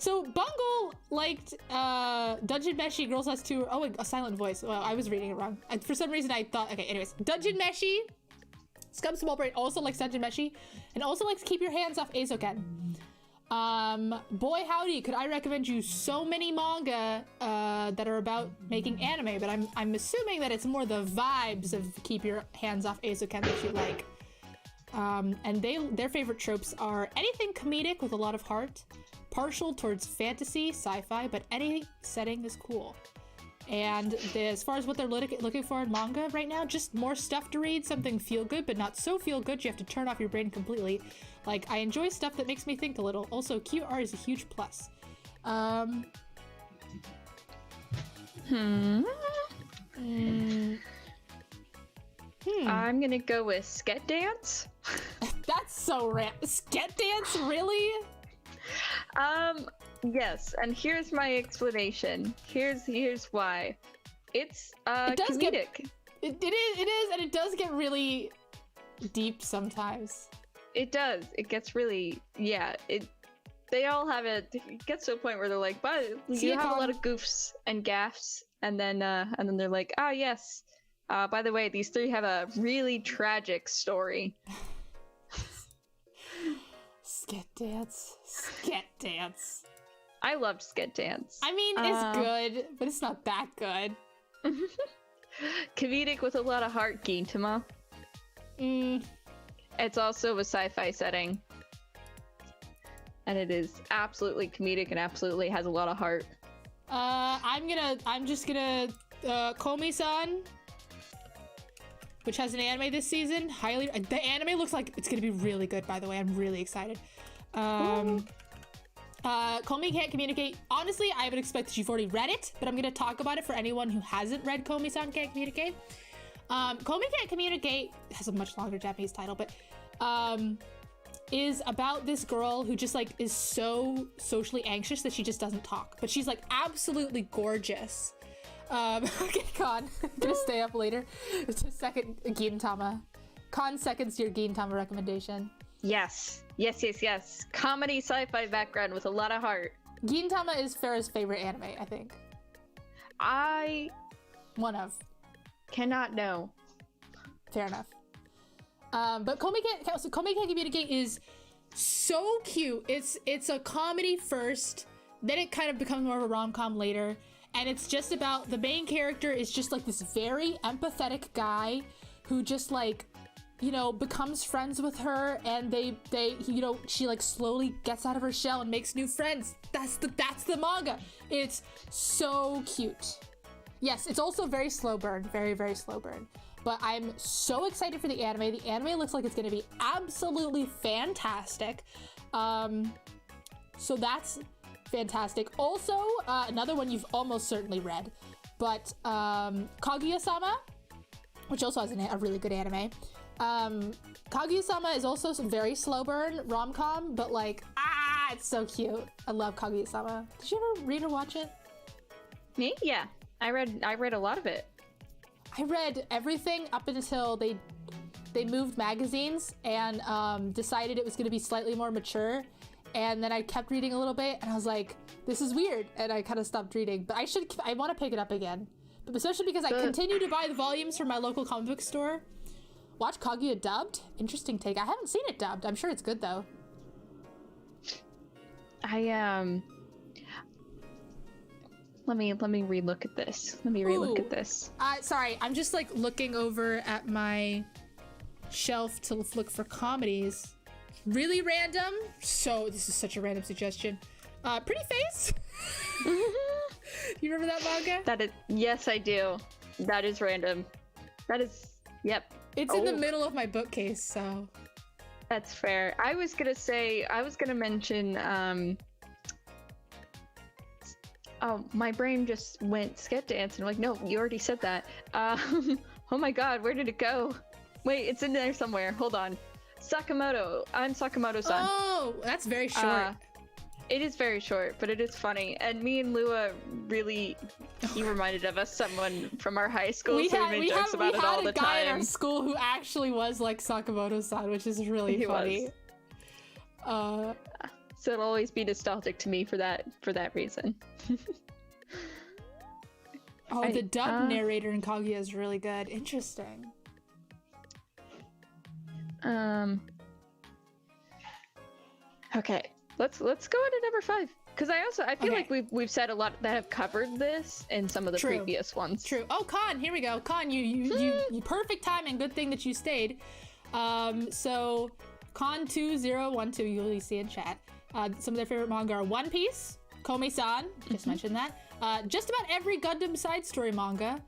So Bungle liked Dungeon Meshi Girls Last Tour. Oh, a silent voice. Well, I was reading it wrong. For some reason I thought, okay, anyways. Dungeon Meshi. Scum Smallbrain also likes Dungeon Meshi and also likes Keep Your Hands Off Azoken. Boy howdy, could I recommend you so many manga that are about making anime, but I'm assuming that it's more the vibes of Keep Your Hands Off Azoken that you like. And their favorite tropes are anything comedic with a lot of heart, partial towards fantasy, sci-fi, but any setting is cool. And as far as what they're looking for in manga right now, just more stuff to read, something feel good, but not so feel good you have to turn off your brain completely. Like, I enjoy stuff that makes me think a little. Also, cute art is a huge plus. I'm gonna go with Sket Dance. That's so random. Sket Dance, really? Yes, and here's my explanation. Here's why. It's comedic. It is, and it does get really deep sometimes. It does. It gets really, yeah. They all have it. It gets to a point where they're like, but you have a lot of goofs and gaffs, and then they're like, ah, yes. By the way, these three have a really tragic story. Skit dance. I loved Skit Dance. I mean, it's good, but it's not that good. Comedic with a lot of heart, Gintama. It's also a sci-fi setting. And it is absolutely comedic and absolutely has a lot of heart. I'm just gonna Komi-san, which has an anime this season. The anime looks like it's gonna be really good, by the way. I'm really excited. Komi Can't Communicate. Honestly, I would expect that you've already read it, but I'm gonna talk about it for anyone who hasn't read Komi-san Can't Communicate. Komi Can't Communicate has a much longer Japanese title, but is about this girl who just like is so socially anxious that she just doesn't talk, but she's like absolutely gorgeous. Okay, Con, I'm gonna stay up later. It's a second Gintama. Con seconds to your Gintama recommendation. Yes. Comedy sci-fi background with a lot of heart. Gintama is Farrah's favorite anime, I think. One of. Cannot know. Fair enough. But Komi Can't Communicate is so cute. It's a comedy first, then it kind of becomes more of a rom-com later, and it's just about the main character is just like this very empathetic guy who just like, you know, becomes friends with her, and they you know, she like slowly gets out of her shell and makes new friends. That's the manga. It's so cute. Yes, it's also very slow burn, very, very slow burn. But I'm so excited for the anime. The anime looks like it's going to be absolutely fantastic. So that's fantastic. Also, another one you've almost certainly read, but Kagiyasama, which also has a really good anime. Kaguyasama is also some very slow burn rom-com, but like, it's so cute. I love Kaguyasama. Did you ever read or watch it? Me? Yeah. I read a lot of it. I read everything up until they moved magazines and decided it was going to be slightly more mature, and then I kept reading a little bit and I was like, this is weird, and I kind of stopped reading. But I want to pick it up again, but especially because I continue to buy the volumes from my local comic book store. Watch Kaguya dubbed. Interesting take. I haven't seen it dubbed. I'm sure it's good though. Let me relook at this. At this. Sorry, I'm just like looking over at my shelf to look for comedies. Really random. So this is such a random suggestion. Pretty Face. You remember that manga? Yes, I do. That is random. Yep. It's in the middle of my bookcase, so. That's fair. I was gonna mention, oh, my brain just went Skit Dance, and I'm like, no, you already said that. Oh my god, where did it go? Wait, it's in there somewhere. Hold on. Sakamoto. I'm Sakamoto-san. Oh, that's very short. It is very short, but it is funny. And me and Lua really, he reminded of us someone from our high school, we made jokes about it all the time. We had a guy in our school who actually was like Sakamoto-san, which is really funny. So it'll always be nostalgic to me for that reason. The dub narrator in Kaguya is really good. Interesting. Okay, let's go into number 5, because I feel like we've said a lot that have covered this in some of the previous ones. True. Oh, Con, here we go. Con, you perfect timing. Good thing that you stayed. So Con 2012, you'll see in chat. Some of their favorite manga are One Piece, Komi-san, just mentioned that. Just about every Gundam side story manga,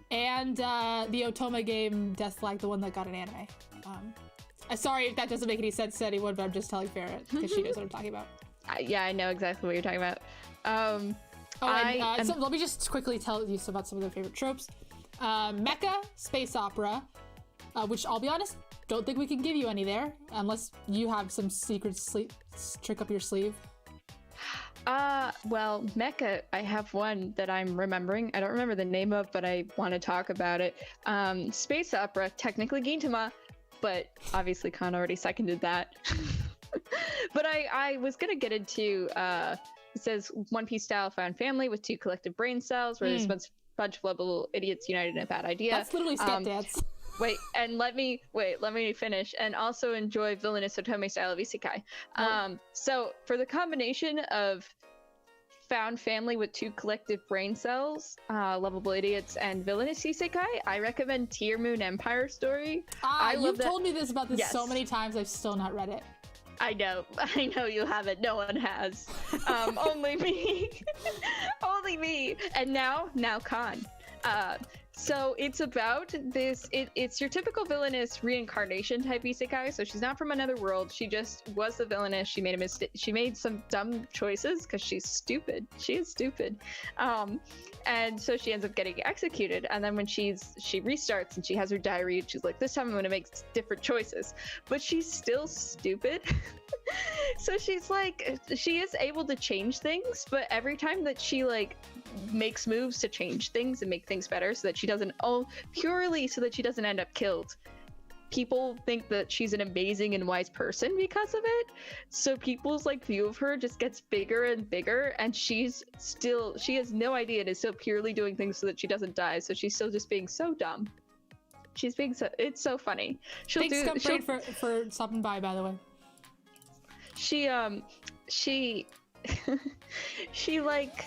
and the Otoma game Death Flag, the one that got an anime. Sorry if that doesn't make any sense to anyone, but I'm just telling Farrah because she knows what I'm talking about. Yeah, I know exactly what you're talking about. So let me just quickly tell you about some of their favorite tropes. Mecha, space opera, which I'll be honest, don't think we can give you any there, unless you have some secret trick up your sleeve. Well, mecha, I have one that I'm remembering. I don't remember the name of, but I want to talk about it. Space opera, technically Gintama, but obviously Khan already seconded that. But I was gonna get into, it says One Piece style found family with 2 collective brain cells, where there's a bunch of lovable idiots united in a bad idea. That's literally Scat Dance. Wait, let me finish. And also enjoy Villainous Otome style of Isakai. So for the combination of found family with 2 collective brain cells, lovable idiots, and villainous isekai, I recommend Tear Moon Empire Story. You've told me about this so many times, I've still not read it. I know you haven't. No one has. Only me. Only me. And now Khan. So it's about this, it's your typical villainous reincarnation type isekai. So she's not from another world. She just was the villainess. She made a mistake. She made some dumb choices because she's stupid. She is stupid. And so she ends up getting executed. And then when she restarts and she has her diary, and she's like, this time I'm going to make different choices. But she's still stupid. So she's like, she is able to change things, but every time that she like makes moves to change things and make things better so that she doesn't, purely so that she doesn't end up killed, people think that she's an amazing and wise person because of it. So people's like view of her just gets bigger and bigger, and she has no idea and is still purely doing things so that she doesn't die. So she's still just being so dumb. It's so funny. Thanks, for stopping by the way. She like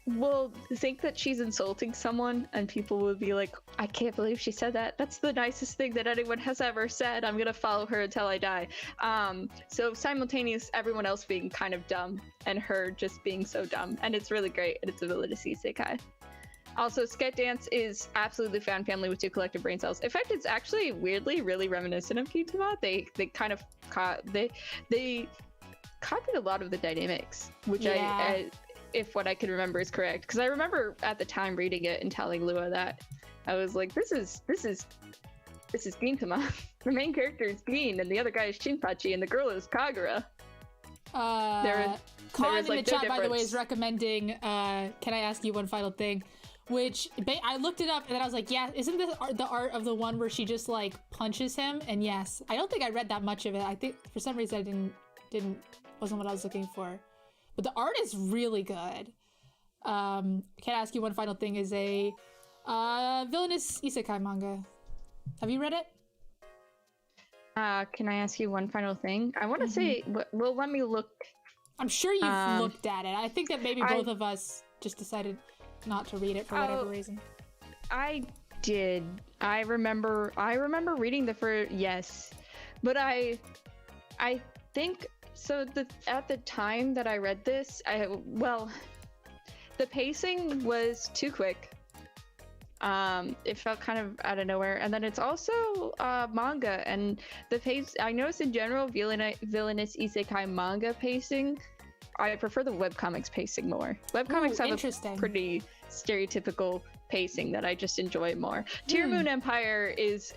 will think that she's insulting someone, and people will be like, I can't believe she said that. That's the nicest thing that anyone has ever said. I'm gonna follow her until I die. So simultaneous, everyone else being kind of dumb and her just being so dumb, and it's really great, and it's a villainous isekai. Also, Sket Dance is absolutely found family with 2 collective brain cells. In fact, it's actually weirdly really reminiscent of Gintama. They kind of they copied a lot of the dynamics, which I if what I can remember is correct, because I remember at the time reading it and telling Lua that I was like, this is Gintama. The main character is Gin, and the other guy is Shinpachi, and the girl is Kagura. Khan in the chat, by the way, is recommending Can I Ask You One Final Thing? Which I looked it up and then I was like, yeah, isn't this the art of the one where she just like punches him? And yes, I don't think I read that much of it. I think for some reason I wasn't what I was looking for. But the art is really good. Can I Ask You One Final Thing is a villainous isekai manga. Have you read it? Can I ask you one final thing? I want to say, well, let me look. I'm sure you've looked at it. I think that maybe both of us just decided not to read it for whatever reason. I did. I remember reading yes, but I think so. At the time that I read this, the pacing was too quick. It felt kind of out of nowhere, and then it's also manga, and the pace. I noticed in general, villainous isekai manga pacing, I prefer the webcomics pacing more. Webcomics have a pretty stereotypical pacing that I just enjoy more. Tear Moon Empire is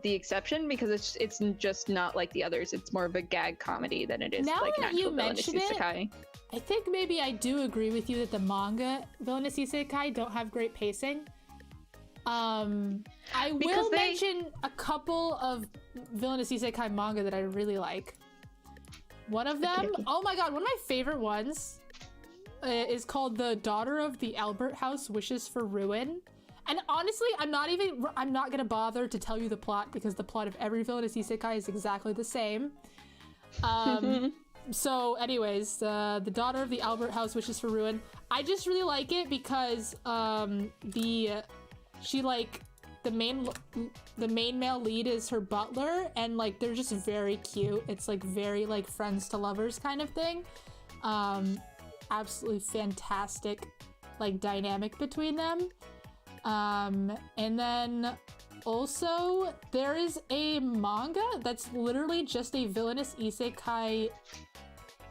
the exception because it's just not like the others. It's more of a gag comedy than it is like an actual villainous isekai. I think maybe I do agree with you that the manga villainous isekai don't have great pacing. I will mention a couple of villainous isekai manga that I really like. One of them, oh my god, one of my favorite ones is called The Daughter of the Albert House Wishes for Ruin. And honestly, I'm not gonna bother to tell you the plot because the plot of every villainous isekai is exactly the same. So anyways, The Daughter of the Albert House Wishes for Ruin. I just really like it because the main male lead is her butler, and like they're just very cute. It's like very like friends to lovers kind of thing. Absolutely fantastic like dynamic between them. And then also there is a manga that's literally just a villainous isekai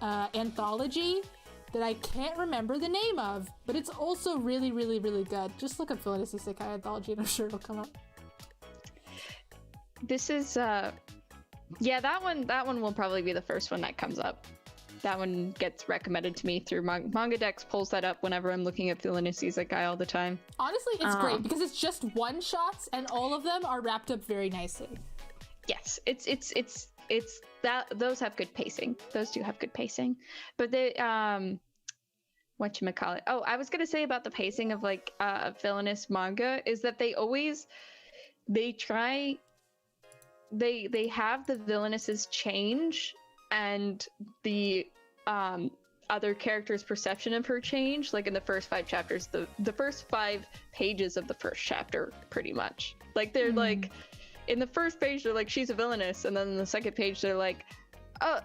anthology that I can't remember the name of, but it's also really, really, really good. Just look up Villainous Isekai Anthology and I'm sure it'll come up. This is, that one will probably be the first one that comes up. that one gets recommended to me through Manga Dex. Pulls that up whenever I'm looking at Villainous Isakai all the time. Honestly, it's great because it's just one shots and all of them are wrapped up very nicely. Yes, it's that those have good pacing. Those two have good pacing, but they whatchamacallit. Oh, I was gonna say about the pacing of like Villainous manga is that they have the villainesses change and the other character's perception of her change, like in the first 5 chapters, the first 5 pages of the first chapter, pretty much. Like they're like, in the first page they're like, she's a villainess, and then in the second page they're like, oh,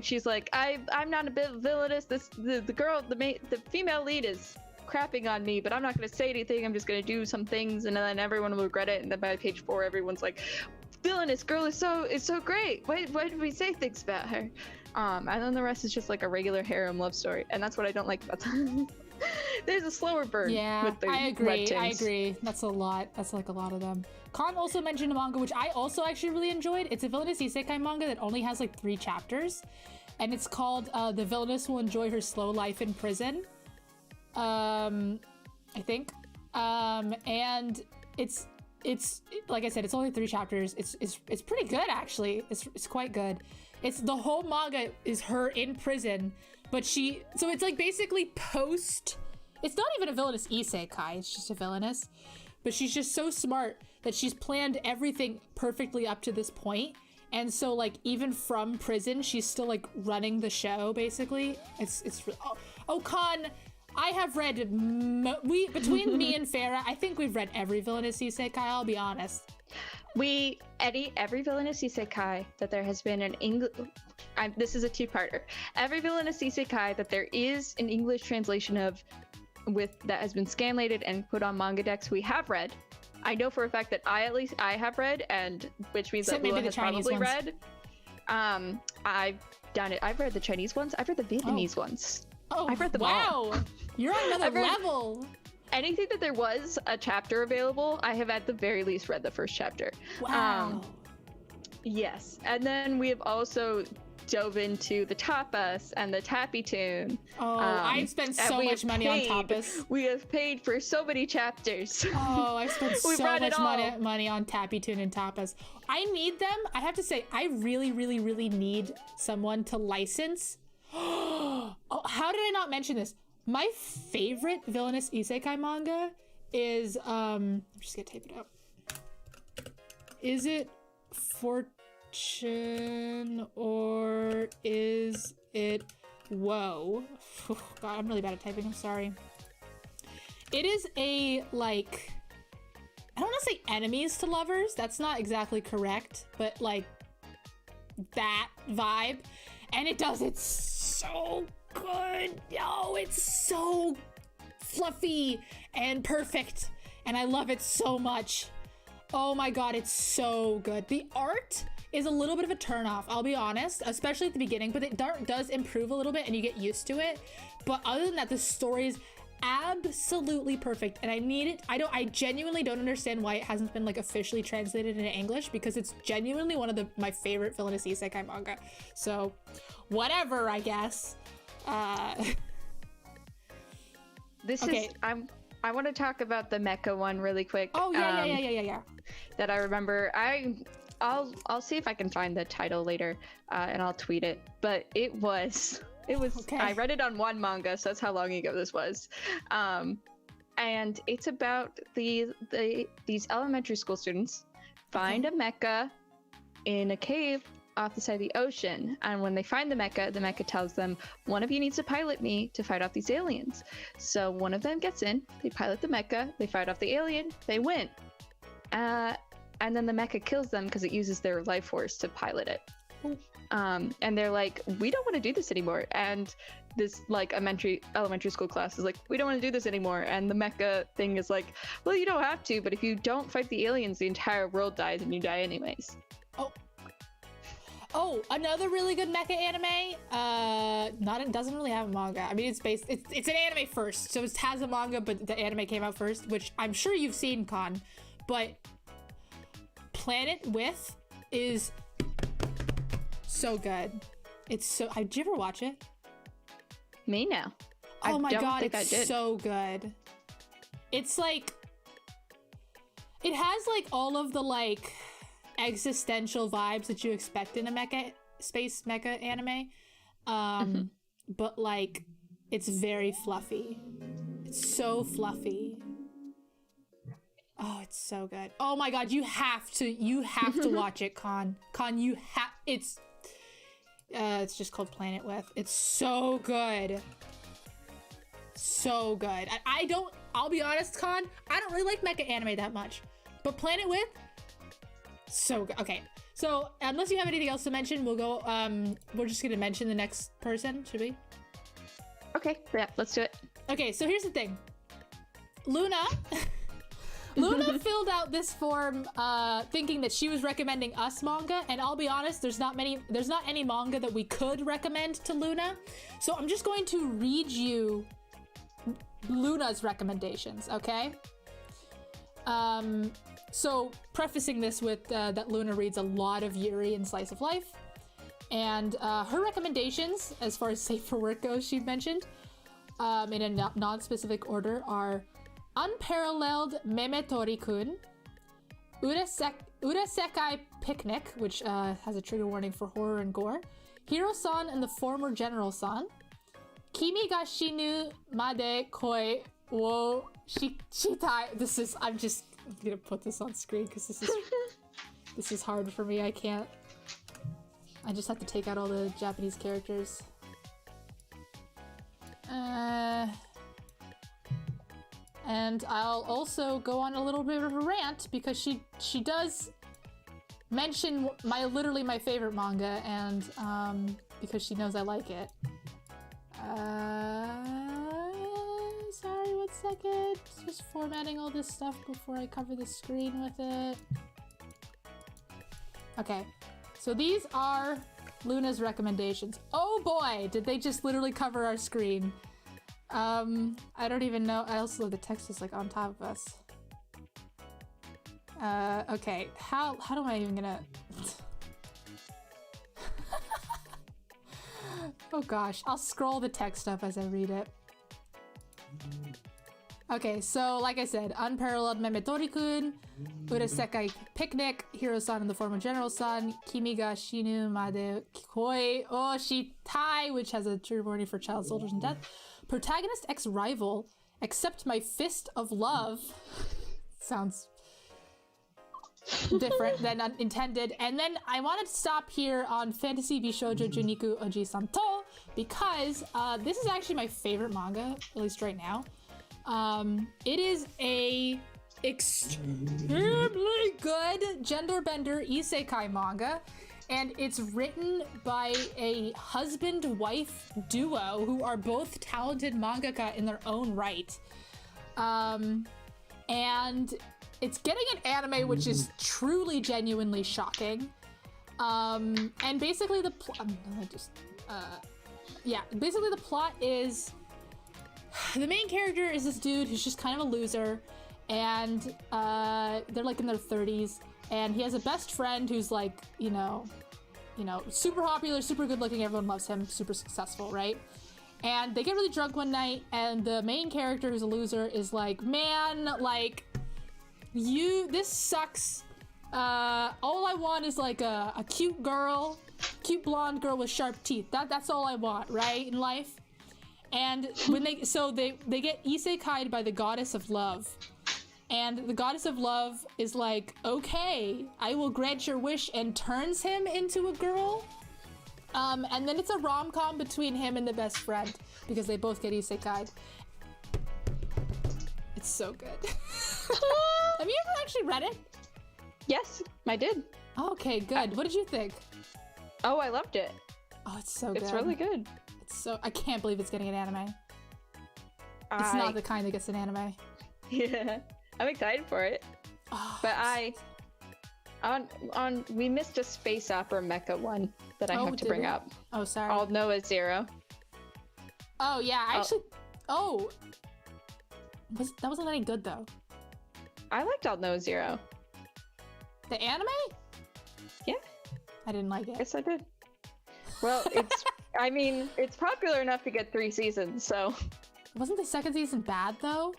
she's like, I'm not a bit villainous. The female lead is crapping on me, but I'm not going to say anything. I'm just going to do some things, and then everyone will regret it. And then by page 4, everyone's like, villainous girl is so great. Why did we say things about her? And then the rest is just like a regular harem love story, and that's what I don't like about them. There's a slower burn. Yeah, with the I agree. That's a lot. That's like a lot of them. Khan also mentioned a manga which I also actually really enjoyed. It's a villainous isekai manga that only has like 3 chapters, and it's called The Villainous Will Enjoy Her Slow Life in Prison. I think. And it's like I said, it's only 3 chapters. It's pretty good actually. It's quite good. It's the whole manga is her in prison, but so it's like basically post. It's not even a villainous isekai. It's just a villainous, but she's just so smart that she's planned everything perfectly up to this point. And so like even from prison, she's still like running the show basically. It's oh Khan, I have read between me and Farah, I think we've read every villainous isekai. I'll be honest. Every villainous isekai that there has been an English. This is a 2-parter. Every villainous isekai that there is an English translation of, that has been scanlated and put on Manga Dex, we have read. I know for a fact that I have read, and which means that Lua has probably read. I've done it. I've read the Chinese ones. I've read the Vietnamese ones. Oh, I've read them all. Wow, you're on another level. Anything that there was a chapter available, I have at the very least read the first chapter. Wow. Yes, and then we have also dove into the tapas and the tappy tune. Oh, I've spent so much money on tapas. We have paid for so many chapters. Oh, I've spent so much money on tappy tune and tapas. I need them. I have to say, I really, really, really need someone to license. Oh, how did I not mention this? My favorite villainous isekai manga is I'm just gonna type it out. Is it Fortune or is it Woe? Oh, God, I'm really bad at typing. I'm sorry. It is a like, I don't want to say enemies to lovers. That's not exactly correct, but like that vibe, and it does it so good. Yo, it's so fluffy and perfect, and I love it so much. Oh my God, it's so good. The art is a little bit of a turnoff, I'll be honest, especially at the beginning, but it does improve a little bit and you get used to it. But other than that, the story is absolutely perfect, and I need it. I genuinely don't understand why it hasn't been like officially translated into English, because it's genuinely one of my favorite villainous isekai manga. So whatever, I guess. I want to talk about the mecha one really quick. Oh yeah. That I remember. I'll see if I can find the title later, and I'll tweet it. But it was okay. I read it on one manga, so that's how long ago this was. And it's about these elementary school students find a mecha in a cave off the side of the ocean, and when they find the mecha tells them, one of you needs to pilot me to fight off these aliens. So one of them gets in, they pilot the mecha, they fight off the alien, they win, and then the mecha kills them because it uses their life force to pilot it. And they're like, we don't want to do this anymore. And this like elementary school class is like, we don't want to do this anymore. And the mecha thing is like, well, you don't have to, but if you don't fight the aliens, the entire world dies and you die anyways. Oh, another really good mecha anime. It doesn't really have a manga. I mean, it's an anime first, so it has a manga, but the anime came out first, which I'm sure you've seen, Con. But Planet With is so good. It's so. Did you ever watch it? Me now. Oh my god, think it's I did. so good. It's like, it has like all of the like existential vibes that you expect in a space mecha anime, but like it's very fluffy. It's so fluffy. Oh, it's so good. Oh my god, you have to watch it, Con. It's just called Planet With. It's so good. So good. I'll be honest, Con, I don't really like mecha anime that much, but Planet With, so good. Okay, so unless you have anything else to mention, we'll go, we're just gonna mention the next person, should we? Okay, yeah, let's do it. Okay, so here's the thing. Luna filled out this form thinking that she was recommending us manga, and I'll be honest, there's not any manga that we could recommend to Luna, so I'm just going to read you Luna's recommendations, okay? So prefacing this with that Luna reads a lot of Yuri and Slice of Life, and her recommendations, as far as safe for work goes, she mentioned, in a non-specific order, are Unparalleled Memetori-kun, Urasekai Picnic, which has a trigger warning for horror and gore, Hiro-san and the Former General-san, Kimi ga shinu made koi wo shitai. I'm just gonna put this on screen because this is hard for me. I just have to take out all the Japanese characters. And I'll also go on a little bit of a rant because she does mention literally my favorite manga, and because she knows I like it. Sorry, 1 second. Just formatting all this stuff before I cover the screen with it. Okay, so these are Luna's recommendations. Oh boy, did they just literally cover our screen. I don't even know. I also love the text is like on top of us. Okay, how am I even gonna... Oh gosh, I'll scroll the text up as I read it. Okay, so like I said, Unparalleled Memetori-kun, Urasekai Picnic, Hiro-san and the Former General-san, Kimi ga shinu made koi o shitai, which has a trigger warning for child soldiers and death, Protagonist ex-rival, Accept My Fist of Love, sounds different than intended. And then I wanted to stop here on Fantasy Bishoujo Juniku Oji Santo because this is actually my favorite manga, at least right now. It is a extremely good gender bender isekai manga, and it's written by a husband-wife duo who are both talented mangaka in their own right. And it's getting an anime which is truly genuinely shocking. And basically the basically the plot is the main character is this dude who's just kind of a loser, and they're like in their 30s, and he has a best friend who's like, you know, super popular, super good looking, everyone loves him, super successful, right? And they get really drunk one night, and the main character who's a loser is like, man, like, this sucks. All I want is like a cute blonde girl with sharp teeth. That's all I want, right, in life? And when they get isekai'd by the goddess of love. And the goddess of love is like, okay, I will grant your wish, and turns him into a girl. And then it's a rom-com between him and the best friend because they both get isekai'd. It's so good. Have you ever actually read it? Yes, I did. Okay, good. What did you think? Oh, I loved it. Oh, it's so good. It's really good. I can't believe it's getting an anime. It's not the kind that gets an anime. Yeah, I'm excited for it. Oh, but we missed a space opera mecha one that I have to bring up. Oh, sorry. All Noah Zero. Oh yeah, that wasn't any good though. I liked All Noah Zero. The anime? Yeah. I didn't like it. Yes, I did. Well, it's popular enough to get 3 seasons, so. Wasn't the second season bad, though?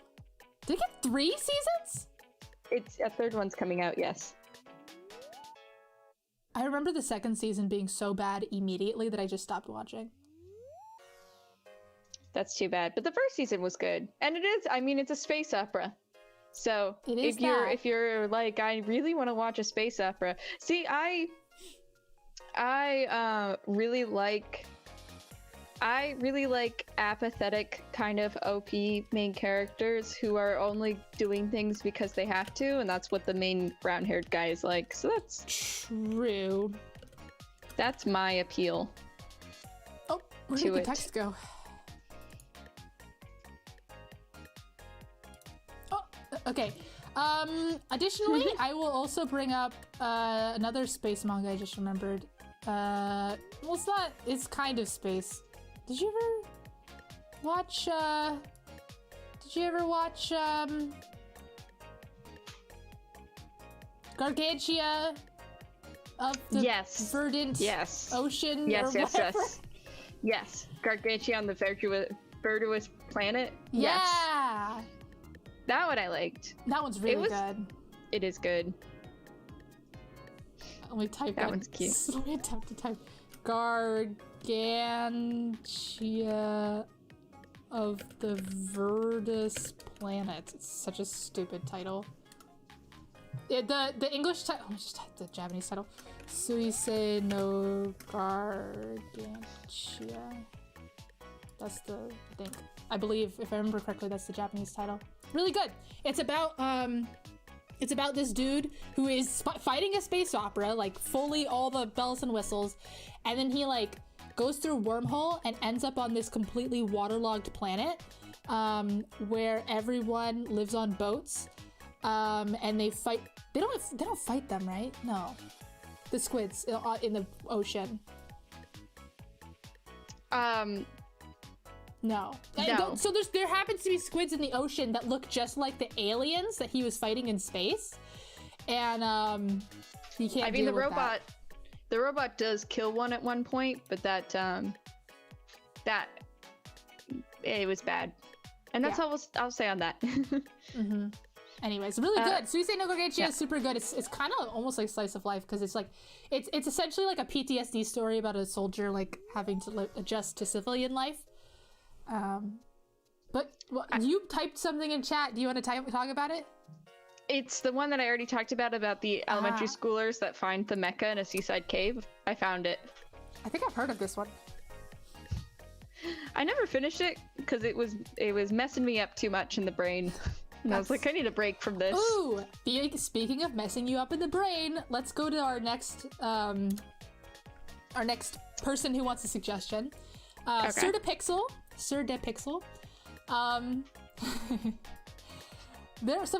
Did it get 3 seasons? It's a 3rd one's coming out, yes. I remember the second season being so bad immediately that I just stopped watching. That's too bad. But the 1st season was good. And it's a space opera. So if you're like, I really want to watch a space opera. See, I really like apathetic kind of OP main characters who are only doing things because they have to, and that's what the main brown-haired guy is like. So that's true. That's my appeal. Oh, where did the text go? Oh, okay. Additionally, I will also bring up another space manga I just remembered. Well, it's kind of space. Did you ever watch Gargantia of the verdant ocean? Yes. Gargantia on the verdurous planet. Yeah. Yes. That one I liked. That one's really good. It is good. Let me type that one's cute. Let me attempt to type Gargantia of the verdurous planet. It's such a stupid title. The English title. Let me just type the Japanese title. Suisei no Gargantia. That's I believe, if I remember correctly, that's the Japanese title. Really good. It's about this dude who is fighting a space opera, like fully all the bells and whistles, and then he like goes through a wormhole and ends up on this completely waterlogged planet, where everyone lives on boats, and they fight. They don't fight them, right? No, the squids in the ocean. No. So there happens to be squids in the ocean that look just like the aliens that he was fighting in space, and he can't. I mean, the robot does kill one at one point, but that it was bad, and that's all I'll say on that. Mm-hmm. Anyways, really good. Suisei no Gargantia is super good. It's kind of almost like slice of life because it's like it's essentially like a PTSD story about a soldier like having to adjust to civilian life. But you typed something in chat. Do you want to talk about it? It's the one that I already talked about the elementary schoolers that find the mecha in a seaside cave. I found it. I think I've heard of this one. I never finished it because it was messing me up too much in the brain. And I was like, I need a break from this. Ooh, speaking of messing you up in the brain, let's go to our next person who wants a suggestion. Sir DePixel. Some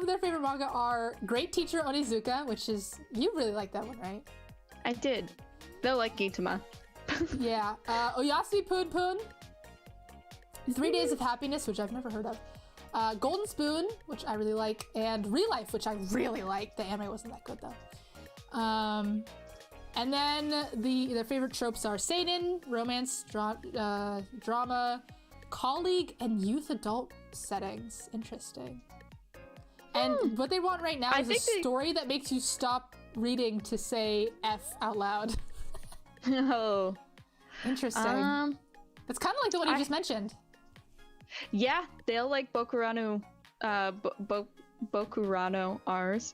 of their favorite manga are Great Teacher Onizuka, which is, you really like that one, right? I did. They'll like Gintama. Yeah. Oyasumi Pun Pun, 3 Days of Happiness, which I've never heard of. Golden Spoon, which I really like, and Real Life, which I really like. The anime wasn't that good though. And then their favorite tropes are seinen, romance, drama, colleague, and youth adult settings. Interesting. And what they want right now is a story that makes you stop reading to say F out loud. Oh. Interesting. It's kind of like the one you just mentioned. Yeah, they'll like Bokurano, Bokurano R's.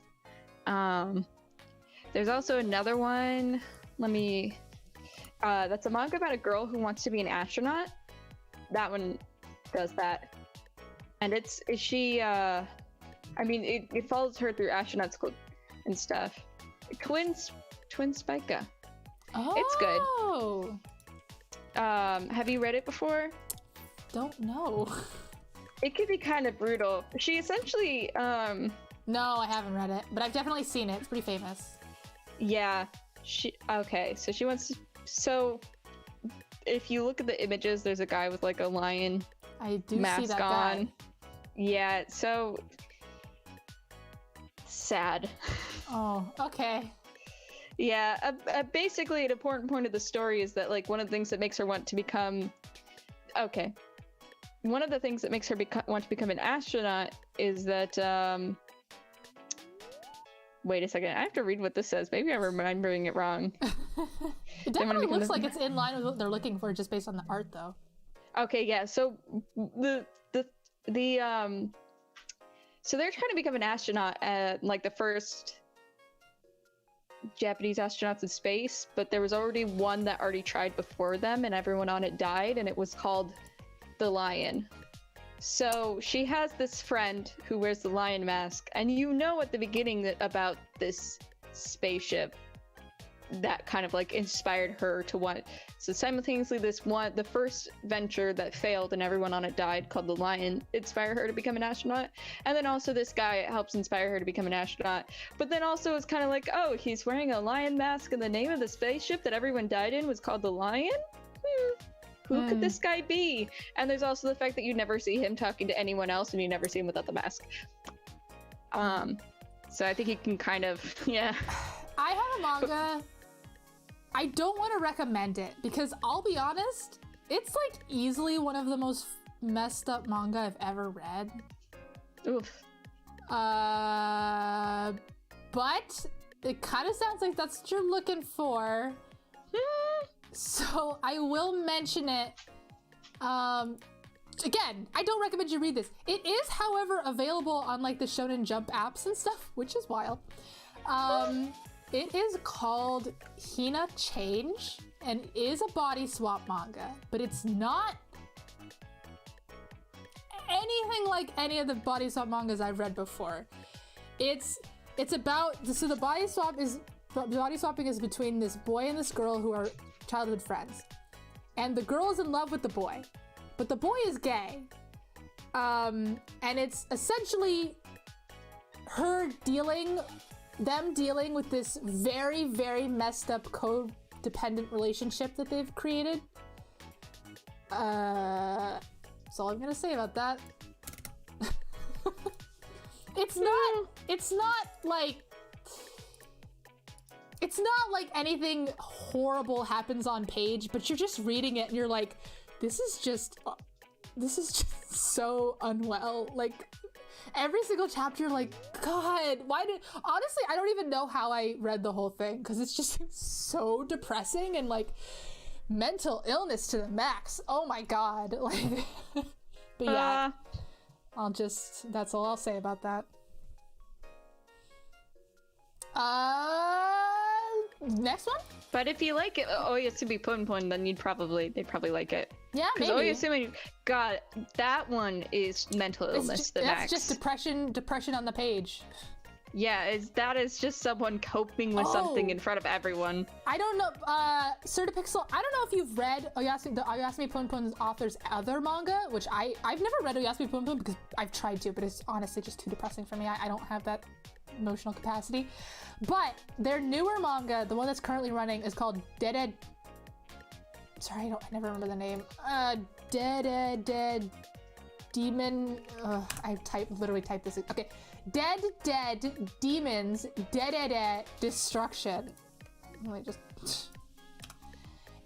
There's also another one. That's a manga about a girl who wants to be an astronaut. That one does that. And it follows her through astronaut school and stuff. Twin Spica. Oh. It's good. Have you read it before? Don't know. It could be kind of brutal. She essentially, No, I haven't read it, but I've definitely seen it. It's pretty famous. Yeah. So she wants to... So, if you look at the images, there's a guy with like a lion mask see that on. guy. Yeah, so... sad. Oh, okay. Yeah, basically an important point of the story is that like one of the things that makes her want to become one of the things that makes her want to become an astronaut is that wait a second, I have to read what this says. Maybe I'm remembering it wrong. It definitely looks like it's in line with what they're looking for just based on the art though. Okay, yeah, so so they're trying to become an astronaut, like the first Japanese astronauts in space, but there was already one that already tried before them and everyone on it died, and it was called the Lion. So she has this friend who wears the lion mask, and you know at the beginning about this spaceship that kind of like inspired her to want. So simultaneously, the first venture that failed and everyone on it died, called the Lion, inspired her to become an astronaut. And then also this guy helps inspire her to become an astronaut. But then also it's kind of like, oh, he's wearing a lion mask, and the name of the spaceship that everyone died in was called the Lion? Who could this guy be? And there's also the fact that you never see him talking to anyone else, and you never see him without the mask. So I think he can kind of, yeah. I have a manga. I don't want to recommend it because I'll be honest, it's like easily one of the most messed up manga I've ever read. Oof. But it kind of sounds like that's what you're looking for. So I will mention it. Again, I don't recommend you read this. It is, however, available on like the Shonen Jump apps and stuff, which is wild. It is called Hina Change and is a body swap manga, but it's not anything like any of the body swap mangas I've read before. It's about, so the body swapping is between this boy and this girl who are childhood friends. And the girl is in love with the boy, but the boy is gay. And it's essentially them dealing with this very, very messed up codependent relationship that they've created. That's all I'm gonna say about that. It's not like anything horrible happens on page, but you're just reading it and you're like, this is just so unwell. Like, every single chapter, you're like, God, honestly, I don't even know how I read the whole thing, because it's just so depressing and like mental illness to the max. Oh my God. Like, but yeah, that's all I'll say about that. Next one? But if you like it, Oyasumi Ponpon, then they'd probably like it. Yeah, maybe. Because Oyasumi, God, that one is mental illness to the max. That's just depression on the page. Yeah, that is just someone coping with something in front of everyone. I don't know, Certipixel, I don't know if you've read Oyasumi Ponpon's author's other manga, which I've never read Oyasumi Ponpon because I've tried to, but it's honestly just too depressing for me. I don't have that emotional capacity. But their newer manga, the one that's currently running, is called Dead. Sorry, I never remember the name. Dead Demon. I literally typed this in. Okay, Dead Demons Dead Destruction. Let me just.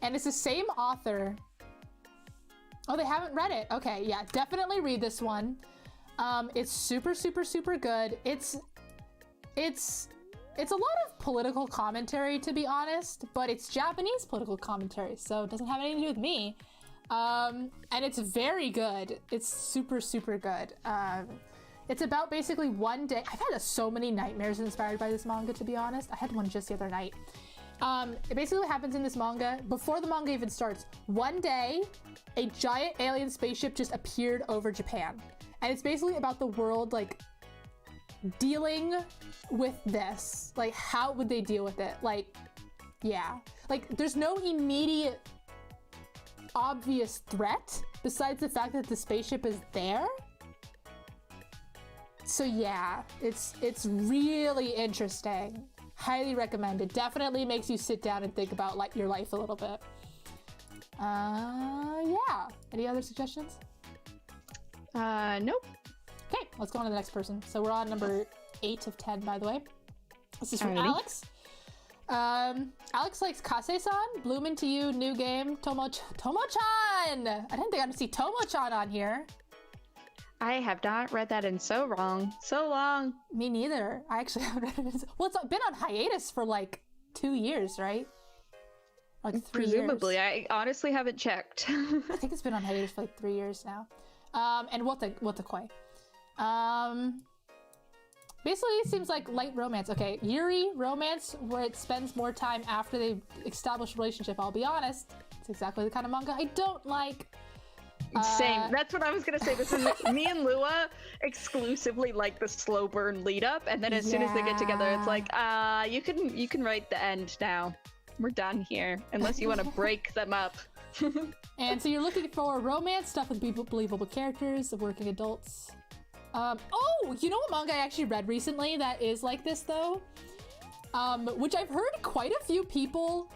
And it's the same author. Oh, they haven't read it. Okay, yeah, definitely read this one. It's super, super, super good. It's a lot of political commentary, to be honest, but it's Japanese political commentary, so it doesn't have anything to do with me. And it's very good. It's super, super good. It's about basically one day. I've had so many nightmares inspired by this manga, to be honest. I had one just the other night. It basically happens in this manga, before the manga even starts, one day, a giant alien spaceship just appeared over Japan. And it's basically about the world, like, dealing with this. Like, how would they deal with it? Like, yeah. Like, there's no immediate obvious threat besides the fact that the spaceship is there. So yeah, it's really interesting. Highly recommended. Definitely makes you sit down and think about like your life a little bit. Yeah. Any other suggestions? Nope. Okay, let's go on to the next person. So we're on number 8 of 10, by the way. This is from Alex. Alex likes Kase-san. Bloom into you. New game. Tomo-chan. I didn't think I'd see Tomo-chan on here. I have not read that in so long. Me neither. I actually haven't read it. Well, it's been on hiatus for like 2 years, right? Like 3 Presumably. years. I honestly haven't checked. I think it's been on hiatus for like 3 years now. And what the koi. Basically, it seems like light romance. Okay, Yuri romance where it spends more time after they've established a relationship. I'll be honest, it's exactly the kind of manga I don't like. Same. That's what I was gonna say. This is me and Lua exclusively like the slow burn lead up, and then as soon as they get together, it's like, you can write the end now. We're done here, unless you want to break them up. And so you're looking for romance stuff with believable characters, of working adults. Oh, you know what manga I actually read recently that is like this though? Which I've heard quite a few people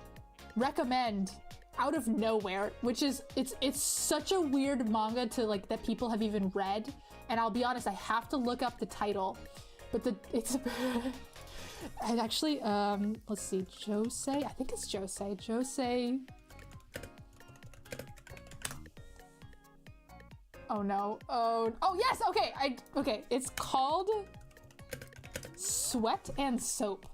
recommend out of nowhere, which is, it's such a weird manga to like, that people have even read. And I'll be honest, I have to look up the title, but and actually, let's see, Josei, I think it's Josei. Oh no, oh yes, okay, it's called Sweat and Soap.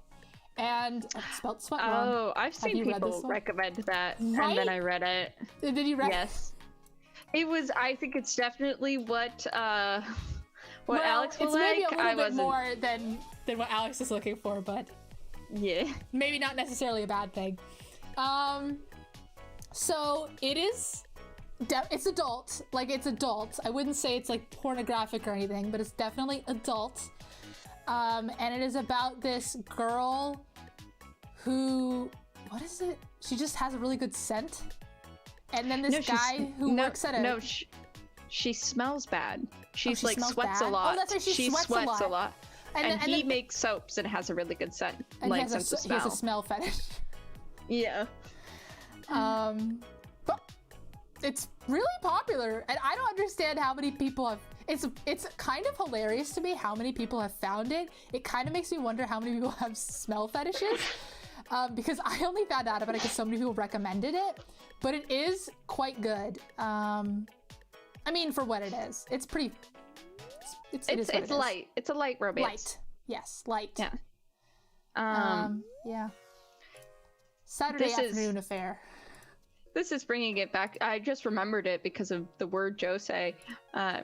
And spelled sweat wrong. Oh, I've seen people recommend that, right? And then I read it. Did you read? Yes. It was. I think it's definitely what Alex will it's like. Maybe a little bit more than what Alex is looking for, but yeah, maybe not necessarily a bad thing. So it is. It's adult. Like, it's adult. I wouldn't say it's like pornographic or anything, but it's definitely adult. And it is about this girl who, what is it? She just has a really good scent. And then this guy who works at a... she smells bad. She's like sweats bad? a lot. Oh, that's right, she sweats a lot. And he makes soaps and has a really good scent. And like, he has a smell fetish. Yeah. But it's really popular, and I don't understand how many people have... It's kind of hilarious to me how many people have found it. It kind of makes me wonder how many people have smell fetishes, because I only found out about it because so many people recommended it, but it is quite good. I mean, for what it is, it's pretty... It's light. It's a light romance. Light. Yes, light. Yeah. Yeah. Saturday afternoon affair. This is bringing it back. I just remembered it because of the word Josei.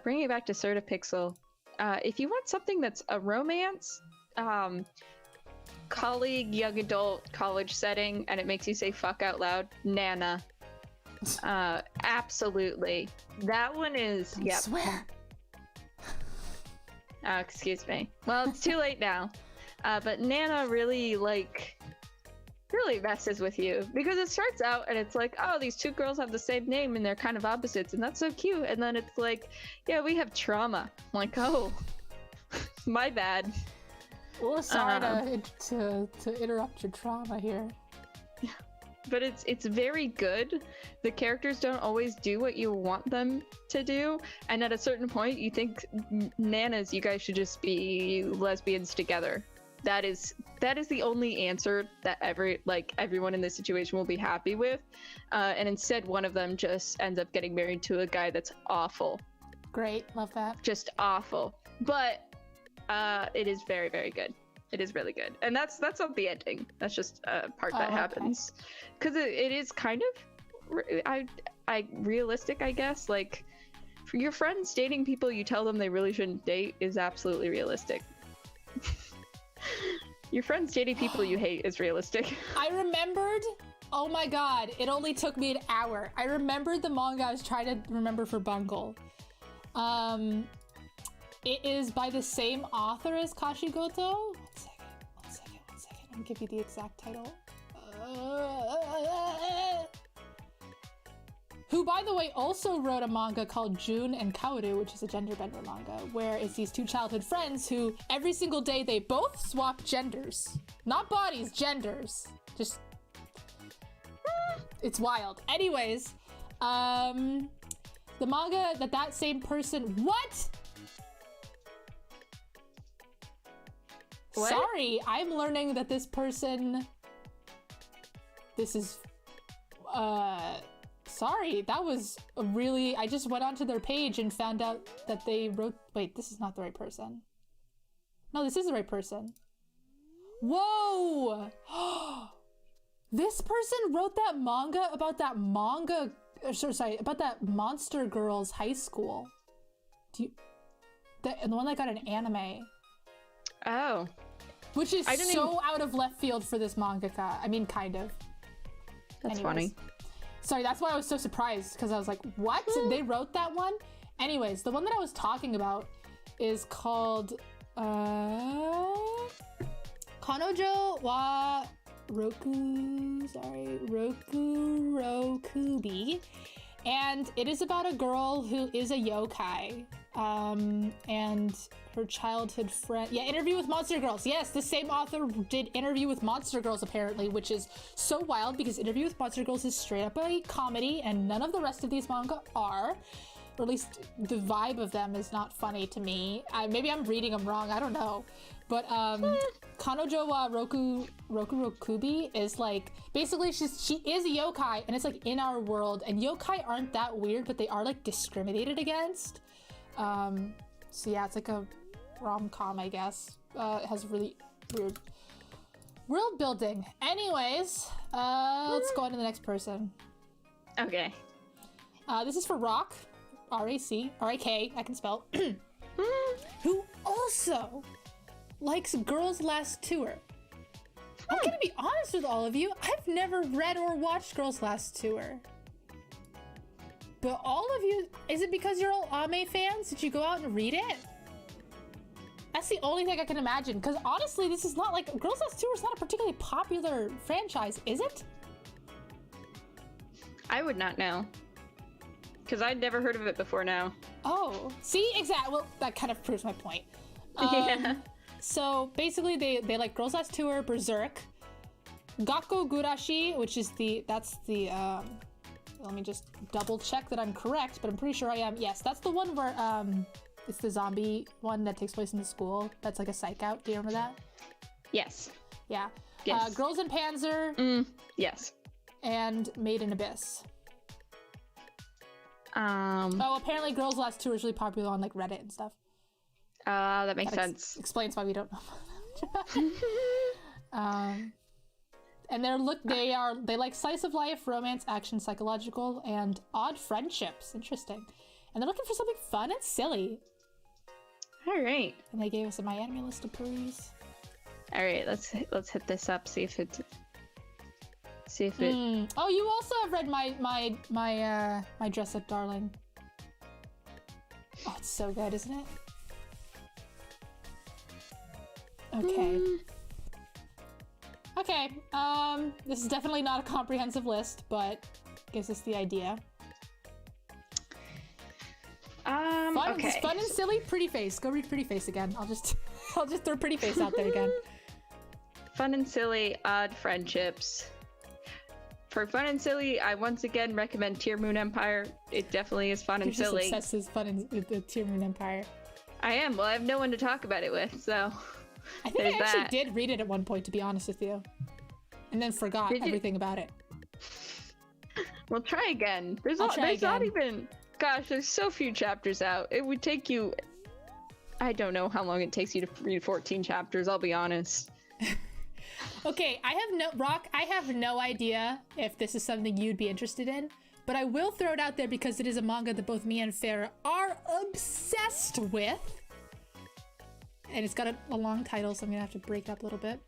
Bringing it back to Certipixel. If you want something that's a romance, colleague, young adult, college setting, and it makes you say fuck out loud, Nana. Absolutely. That one is... Don't swear. Excuse me. Well, it's too late now. But Nana really, really messes with you, because it starts out and it's like, oh, these two girls have the same name and they're kind of opposites and that's so cute, and then it's like, yeah, we have trauma. I'm like, oh, my bad. Well, sorry to interrupt your trauma here. But it's very good. The characters don't always do what you want them to do, and at a certain point you think, Nanas, you guys should just be lesbians together. That is the only answer that everyone in this situation will be happy with, and instead one of them just ends up getting married to a guy that's awful. Great, love that. Just awful. But it is very, very good. It is really good, and that's not the ending. That's just a part that happens, because it is kind of I realistic, I guess. Like, for your friends dating people you tell them they really shouldn't date is absolutely realistic. Your friends dating people you hate is realistic. I remembered, oh my god, it only took me an hour. I remembered the manga I was trying to remember for Bungle. It is by the same author as Kakushigoto. One second. I'll give you the exact title. Who, by the way, also wrote a manga called Jun and Kaoru, which is a gender bender manga, where it's these two childhood friends who every single day they both swap genders. Not bodies, genders. Just... it's wild. Anyways, the manga that same person... What? What? Sorry, I'm learning that this person this is sorry, that was a really, I just went onto their page and found out that they wrote, wait, this is not the right person. No, this is the right person. Whoa! This person wrote that manga about that about that Monster Girls high school. The one that got an anime. Oh. Which is so out of left field for this mangaka. I mean, kind of. That's funny. Sorry, that's why I was so surprised, because I was like, what? They wrote that one? Anyways, the one that I was talking about is called Kanojo Roku, and it is about a girl who is a yokai, and her childhood friend. Yeah, Interview with Monster Girls. Yes, the same author did Interview with Monster Girls, apparently, which is so wild because Interview with Monster Girls is straight up a comedy, and none of the rest of these manga are. Or at least the vibe of them is not funny to me. Maybe I'm reading them wrong, I don't know. But Kanojo Rokubi is like, basically she is a yokai, and it's like in our world, and yokai aren't that weird, but they are like discriminated against. So yeah, it's like a rom-com, I guess. It has really weird world building. Anyways, let's go on to the next person. Okay. This is for Rock. R-A-K, I can spell. Who also likes Girls' Last Tour. I'm gonna be honest with all of you, I've never read or watched Girls' Last Tour. But all of you, is it because you're all Ame fans? Did you go out and read it? That's the only thing I can imagine, because honestly, this is not like, Girls' Last Tour is not a particularly popular franchise, is it? I would not know. Because I'd never heard of it before now. Oh, see, exactly. Well, that kind of proves my point. Yeah. So basically, they like Girls' Last Tour, Berserk, Gakko Gurashi, which is let me just double check that I'm correct, but I'm pretty sure I am. Yes, that's the one where it's the zombie one that takes place in the school. That's like a psych out. Do you remember that? Yes. Yeah. Yes. Girls in Panzer. Yes. And Made in Abyss. Oh, apparently Girls' Last Tour is really popular on like Reddit and stuff. That makes sense. Explains why we don't know about and they like slice of life, romance, action, psychological, and odd friendships. Interesting. And they're looking for something fun and silly. All right. And they gave us a My Anime list to peruse. All right, let's hit this up. See if it. Oh, you also have read my Dress Up Darling. Oh, it's so good, isn't it? Okay. Okay. This is definitely not a comprehensive list, but gives us the idea. Okay. Fun and silly. Pretty Face. Go read Pretty Face again. I'll just throw Pretty Face out there again. Fun and silly, odd friendships. For fun and silly, I once again recommend Tear Moon Empire. It definitely is fun and silly. You're just obsessed with fun and the Tear Moon Empire. I am. Well, I have no one to talk about it with, so. I think I actually did read it at one point, to be honest with you, and then forgot everything about it. Well, try again. There's not even. Gosh, there's so few chapters out. It would take you. I don't know how long it takes you to read 14 chapters. I'll be honest. Okay, I have no idea if this is something you'd be interested in, but I will throw it out there because it is a manga that both me and Farah are obsessed with. And it's got a long title, so I'm gonna have to break it up a little bit.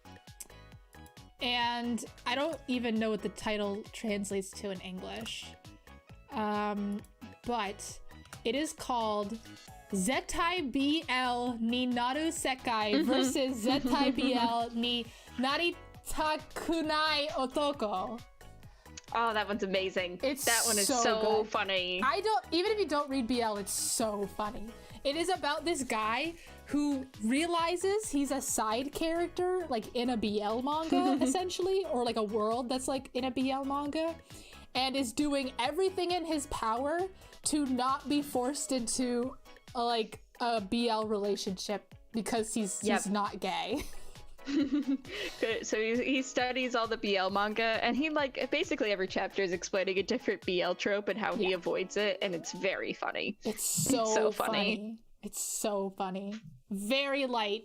And I don't even know what the title translates to in English. But it is called Zettai BL ni Naru Sekai versus Zettai BL ni Naritakunai Otoko. Oh, that one's amazing. That one is so funny. Even if you don't read BL, it's so funny. It is about this guy who realizes he's a side character, like in a BL manga, essentially, or like a world that's like in a BL manga, and is doing everything in his power to not be forced into a BL relationship because he's not gay. So he studies all the BL manga, and he basically every chapter is explaining a different BL trope and how he avoids it, and it's very funny. It's so funny. It's so funny. Very light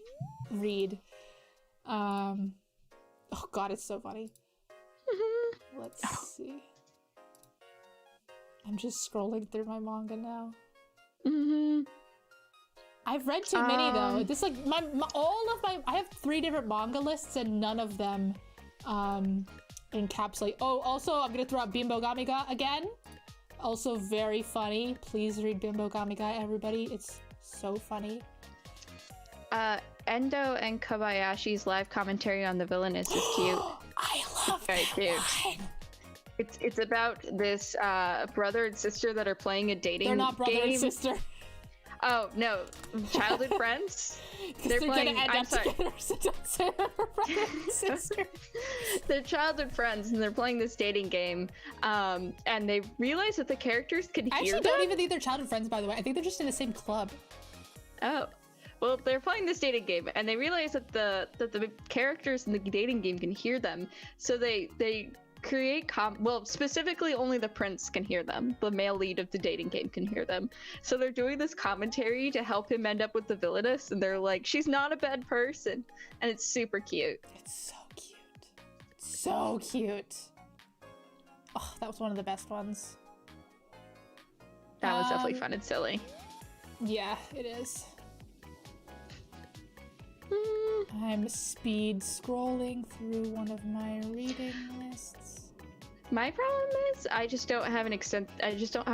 read. Oh god, it's so funny. Let's see. I'm just scrolling through my manga now. I've read too many though. This I have 3 different manga lists and none of them encapsulate. Oh, also I'm gonna throw out Bimbo Gamiga again. Also very funny. Please read Bimbo Gamiga, everybody. It's so funny. Endo and Kobayashi's live commentary on the Villainous is cute. I love very cute. One. It's about this brother and sister that are playing a dating game. They're not brother and sister. Oh no, childhood friends. They're playing. I'm sorry. Together, so don't say they're brother and sister. They're childhood friends, and they're playing this dating game. And they realize that the characters can hear them. I actually don't even think they're childhood friends, by the way. I think they're just in the same club. Oh, well, they're playing this dating game, and they realize that the characters in the dating game can hear them. So they create specifically only the prince can hear them. The male lead of the dating game can hear them. So they're doing this commentary to help him end up with the villainous, and they're like, she's not a bad person, and it's super cute. It's so cute. So cute. Oh, that was one of the best ones. That was definitely fun and silly. Yeah, it is. I'm speed scrolling through one of my reading lists. My problem is I just don't have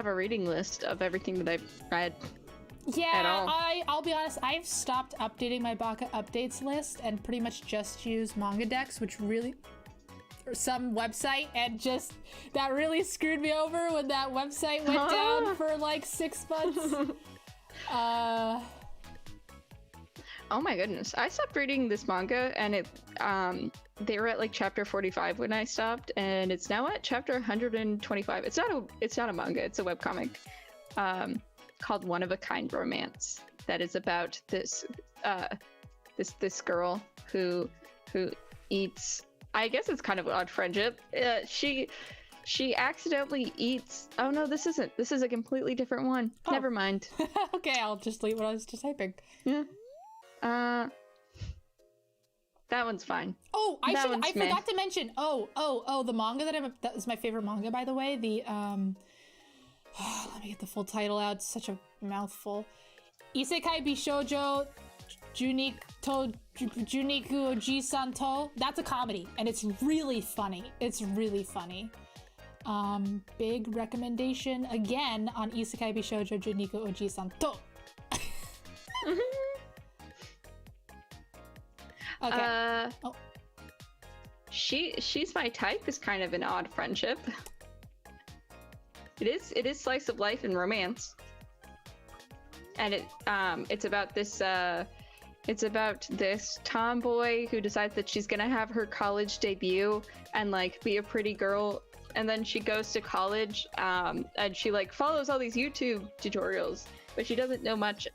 a reading list of everything that I've read. Yeah, at all. I'll be honest, I've stopped updating my Baka updates list and pretty much just use Manga Dex, which really or some website, and just that really screwed me over when that website went down for like 6 months. Oh my goodness. I stopped reading this manga, and they were at like chapter 45 when I stopped, and it's now at chapter 125. It's not a manga, it's a webcomic called One of a Kind Romance that is about this girl who eats, I guess it's kind of an odd friendship. She accidentally eats. Oh no, this is a completely different one. Oh. Never mind. Okay, I'll just leave what I was just typing. Yeah. That one's fine. Oh, I forgot to mention. Oh, the manga that is my favorite manga, by the way. The let me get the full title out. It's such a mouthful. Isekai Bishoujo Juniku Oji-san to. That's a comedy, and it's really funny. It's really funny. Big recommendation again on Isekai Bishoujo Juniku Oji-san to. Okay. She's my type is kind of an odd friendship. It is slice of life and romance, and it's about this tomboy who decides that she's gonna have her college debut and like be a pretty girl, and then she goes to college and she like follows all these YouTube tutorials, but she doesn't know much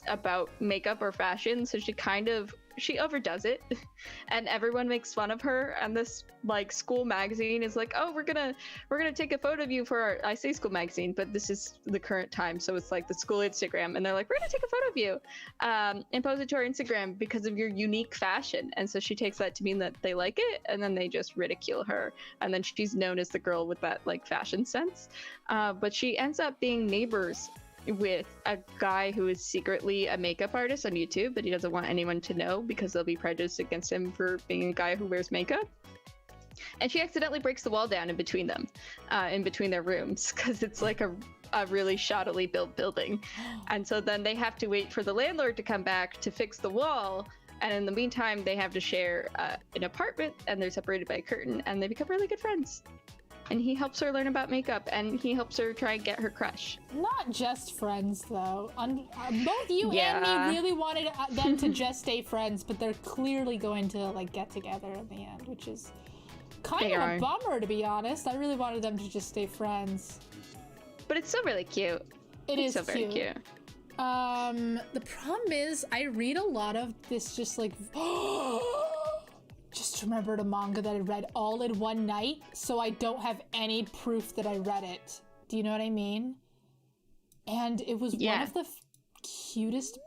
about makeup or fashion, so she overdoes it, and everyone makes fun of her. And this like school magazine is like, oh, we're gonna take a photo of you for our, I say school magazine, but this is the current time, so it's like the school Instagram, and they're like, we're gonna take a photo of you and post it to our Instagram because of your unique fashion. And so she takes that to mean that they like it, and then they just ridicule her, and then she's known as the girl with that like fashion sense. But she ends up being neighbors with a guy who is secretly a makeup artist on YouTube, but he doesn't want anyone to know because they'll be prejudiced against him for being a guy who wears makeup. And she accidentally breaks the wall down in between them, in between their rooms, because it's like a really shoddily built building. And so then they have to wait for the landlord to come back to fix the wall, and in the meantime they have to share an apartment, and they're separated by a curtain, and they become really good friends. And he helps her learn about makeup, and he helps her try and get her crush. Not just friends, though. Both you and me really wanted them to just stay friends, but they're clearly going to like get together in the end, which is kind of a bummer, to be honest. I really wanted them to just stay friends. But it's still really cute. It's so very cute. The problem is, I read a lot of this just like just remembered a manga that I read all in one night, so I don't have any proof that I read it. Do you know what I mean? And it was one of the cutest.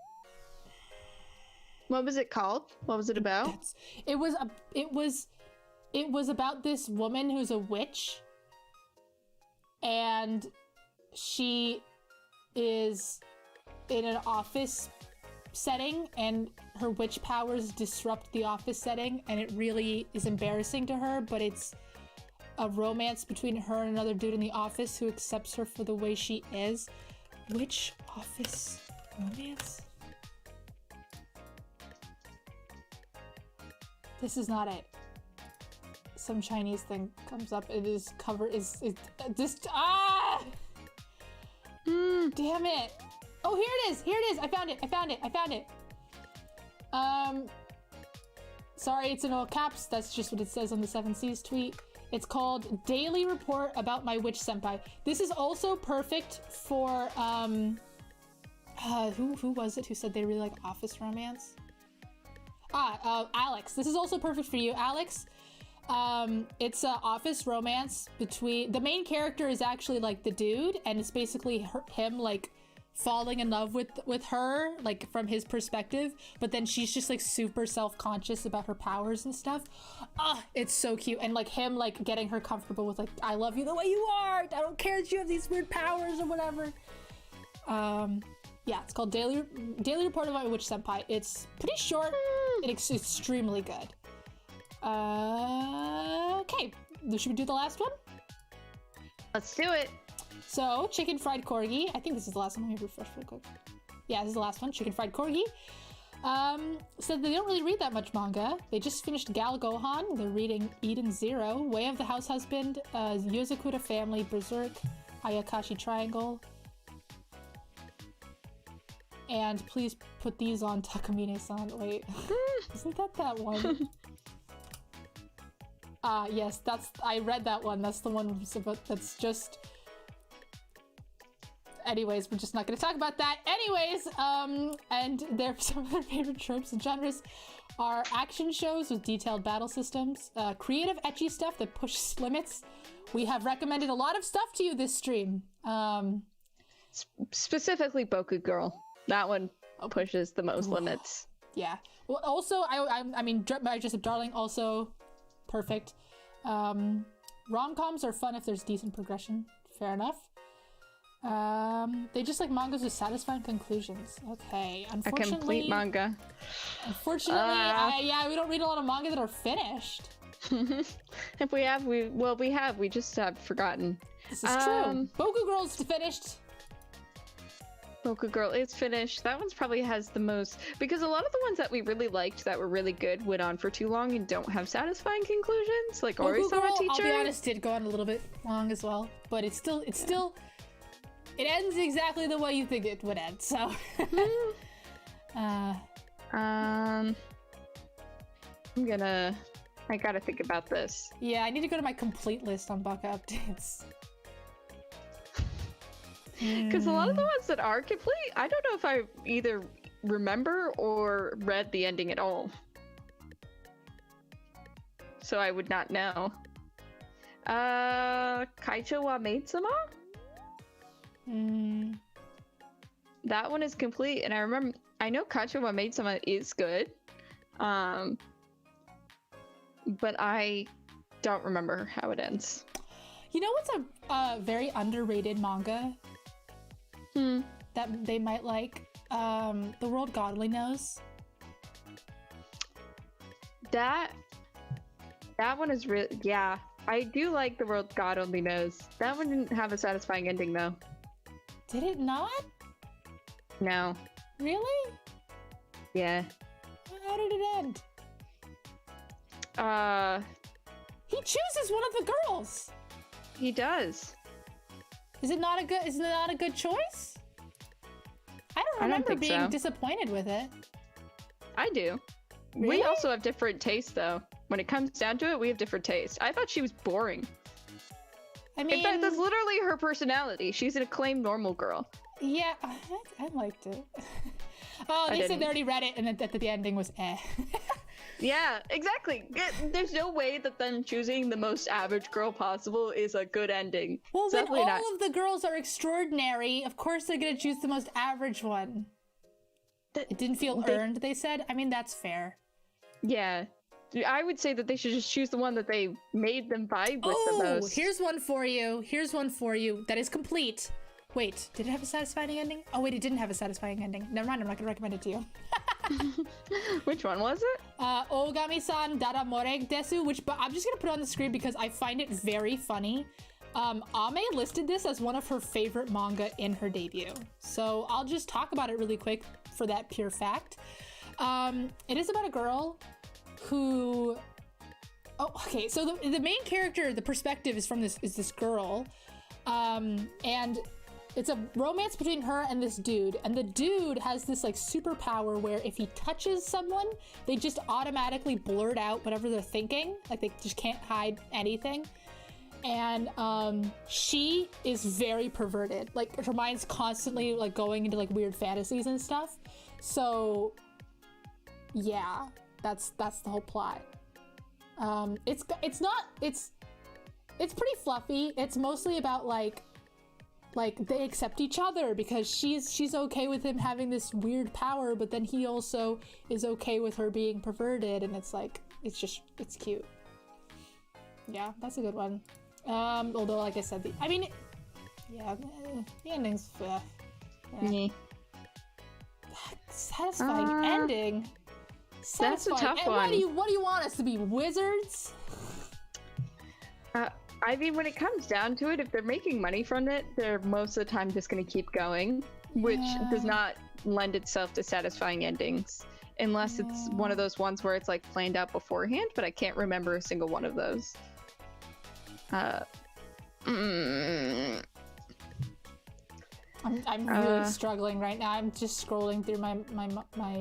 What was it called? What was it about? It was about this woman who's a witch, and she is in an office setting, and her witch powers disrupt the office setting, and it really is embarrassing to her, but it's a romance between her and another dude in the office who accepts her for the way she is. Witch office romance? This is not it. Some Chinese thing comes up. It is just damn it. Oh, here it is. Here it is. I found it. Sorry, it's in all caps. That's just what it says on the Seven Seas tweet. It's called Daily Report About My Witch Senpai. This is also perfect for, who was it who said they really like office romance? Alex. This is also perfect for you, Alex. It's a office romance between, the main character is actually like the dude, and it's basically him like falling in love with her, like from his perspective, but then she's just like super self-conscious about her powers and stuff. It's so cute. And like him like getting her comfortable with like, I love you the way you are, I don't care that you have these weird powers or whatever. Yeah, it's called Daily Report of My Witch Senpai. It's pretty short. It's extremely good. Okay, should we do the last one? Let's do it. So, Chicken Fried Corgi. I think this is the last one. Let me refresh real quick. Yeah, this is the last one. Chicken Fried Corgi. Said they don't really read that much manga. They just finished Gal Gohan. They're reading Eden Zero, Way of the House Husband, Yozakura Family, Berserk, Ayakashi Triangle. And please put these on Takamine-san. Wait, isn't that one? Yes, I read that one. That's the one that's just... Anyways, we're just not going to talk about that. Anyways, and some of their favorite tropes and genres are action shows with detailed battle systems, creative ecchi stuff that pushes limits. We have recommended a lot of stuff to you this stream. Specifically Boku Girl. That one pushes the most limits. Yeah. Well, also, I mean, My Just Darling also perfect. Rom-coms are fun if there's decent progression. Fair enough. They just like mangas with satisfying conclusions. Okay, unfortunately, a complete manga. Unfortunately, yeah, we don't read a lot of manga that are finished. If we have, we just have forgotten. This is true. Boku Girl's finished. Boku Girl is finished. That one's probably has the most, because a lot of the ones that we really liked that were really good went on for too long and don't have satisfying conclusions. Like Ori Sama Teacher. I'll be honest, did go on a little bit long as well, but it's still. It ends exactly the way you think it would end, so... I gotta think about this. Yeah, I need to go to my complete list on Baka updates. Because a lot of the ones that are complete, I don't know if I either remember or read the ending at all. So I would not know. Kaicho wa Maid-sama? That one is complete, and I know Kaicho wa Maid-sama is good, but I don't remember how it ends. You know what's a very underrated manga that they might like? The World God Only Knows. That one is really, yeah. I do like The World God Only Knows. That one didn't have a satisfying ending though. Did it not? No. Really? Yeah. How did it end? He chooses one of the girls. He does. Is it not a good choice? I don't remember being disappointed with it. I do. Really? We also have different tastes though. When it comes down to it, we have different tastes. I thought she was boring. I mean, in fact, that's literally her personality. She's an acclaimed normal girl. Yeah, I liked it. Oh, they said they already read it, and then the ending was eh. Yeah, exactly. There's no way that them choosing the most average girl possible is a good ending. Well, when all of the girls are extraordinary, of course they're gonna choose the most average one. It didn't feel earned, they said. I mean, that's fair. Yeah. I would say that they should just choose the one that they made them vibe with the most. Here's one for you. Here's one for you that is complete. Wait, did it have a satisfying ending? Oh wait, it didn't have a satisfying ending. Never mind, I'm not gonna recommend it to you. Which one was it? Ogami-san Dara Moreg Desu, which I'm just gonna put on the screen because I find it very funny. Ame listed this as one of her favorite manga in her debut. So I'll just talk about it really quick for that pure fact. It is about a girl who... Oh, okay, so the main character, the perspective is from this girl. And it's a romance between her and this dude. And the dude has this like superpower where if he touches someone, they just automatically blurt out whatever they're thinking. Like they just can't hide anything. And she is very perverted. Like her mind's constantly like going into like weird fantasies and stuff. So yeah, that's the whole plot. It's pretty fluffy. It's mostly about like they accept each other because she's okay with him having this weird power, but then he also is okay with her being perverted, and it's like it's cute. Yeah, that's a good one. Although like I said, the ending's satisfying ending. That's a tough one. What do you want us to be, wizards? I mean, when it comes down to it, if they're making money from it, they're most of the time just going to keep going, which does not lend itself to satisfying endings, unless it's one of those ones where it's like planned out beforehand, but I can't remember a single one of those. I'm really struggling right now. I'm just scrolling through my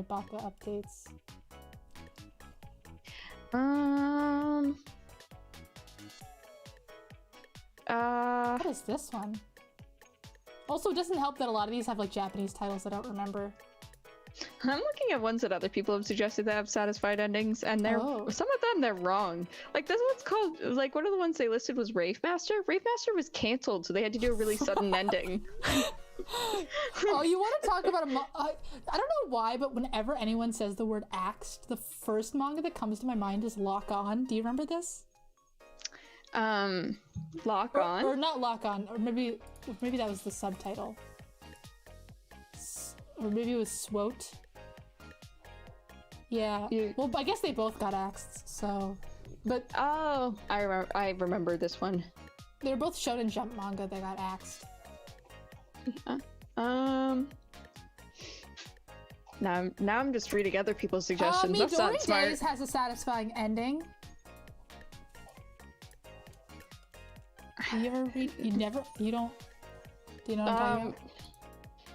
Baka updates. What is this one? Also, it doesn't help that a lot of these have like Japanese titles I don't remember. I'm looking at ones that other people have suggested that have satisfied endings, and some of them they're wrong. Like this one's called, like one of the ones they listed was Rave Master. Rave Master was canceled, so they had to do a really sudden ending. Oh, you want to talk about I don't know why, but whenever anyone says the word axed, the first manga that comes to my mind is Lock On. Do you remember this? Lock On? Or not Lock On, or maybe that was the subtitle. Or maybe it was Swote. Yeah. Well, I guess they both got axed, so... But... Oh, I remember this one. They were both Shonen Jump manga that got axed. Now I'm just reading other people's suggestions. That's not smart. Midori Days has a satisfying ending. Do you ever read? Do you know what I'm talking about?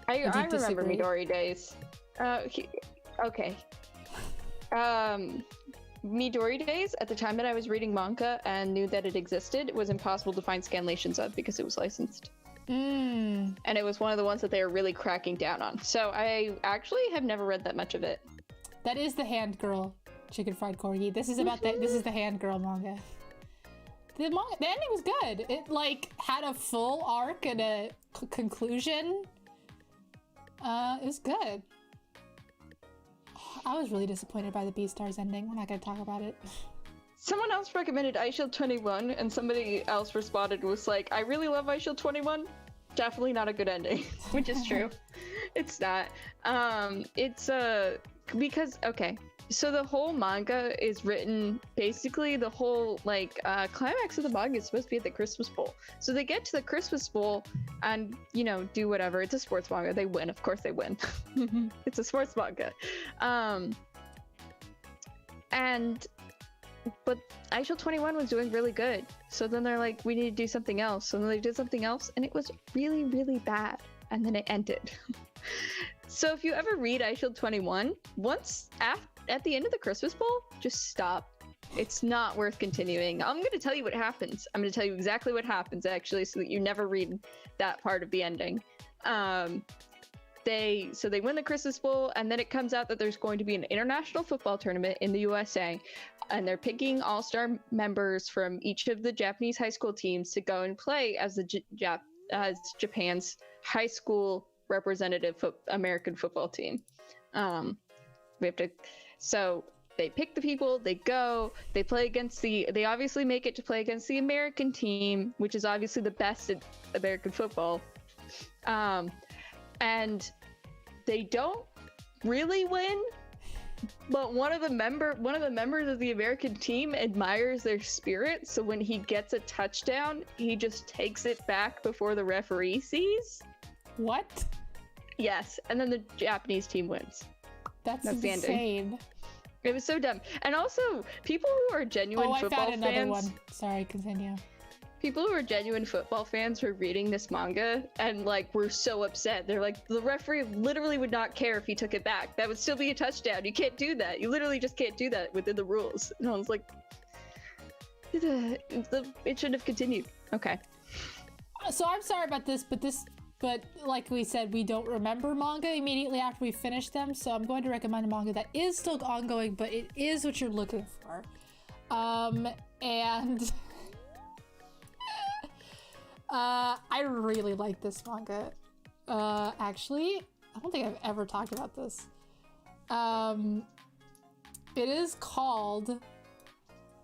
I remember Midori Days. Okay. Midori Days, at the time that I was reading manga and knew that it existed, it was impossible to find scanlations of because it was licensed. And it was one of the ones that they were really cracking down on. So I actually have never read that much of it. That is the Hand Girl Chicken Fried Corgi. This is about this is the Hand Girl manga. The ending was good. It like had a full arc and a conclusion. It was good. I was really disappointed by the Beastars ending. I'm not gonna talk about it. Someone else recommended iShield 21, and somebody else responded and was like, I really love iShield 21. Definitely not a good ending. Which is true. It's not. Because, okay. So the whole manga is written, basically the whole, like, climax of the manga is supposed to be at the Christmas Bowl. So they get to the Christmas Bowl and, you know, do whatever. It's a sports manga. They win. Of course they win. It's a sports manga. But iShield 21 was doing really good. So then they're like, we need to do something else. So then they did something else, and it was really, really bad. And then it ended. So if you ever read iShield 21, at the end of the Christmas Bowl, just stop. It's not worth continuing. I'm going to tell you what happens. I'm going to tell you exactly what happens, actually, so that you never read that part of the ending. they win the Christmas Bowl, and then it comes out that there's going to be an international football tournament in the USA, and they're picking all-star members from each of the Japanese high school teams to go and play as as Japan's high school representative American football team. So they pick the people, they go, they play against they obviously make it to play against the American team, which is obviously the best at American football. And they don't really win, but one of the members of the American team admires their spirit, so when he gets a touchdown, he just takes it back before the referee sees. What? Yes, and then the Japanese team wins. That's insane. It was so dumb. And also, people who are genuine football fans... Oh, I found another one. Sorry, continue. People who are genuine football fans were reading this manga and, like, were so upset. They're like, the referee literally would not care if he took it back. That would still be a touchdown. You can't do that. You literally just can't do that within the rules. And I was like, it should have continued. Okay. So I'm sorry about this, but like we said, we don't remember manga immediately after we finish them, so I'm going to recommend a manga that is still ongoing, but it is what you're looking for. And I really like this manga. Actually, I don't think I've ever talked about this. It is called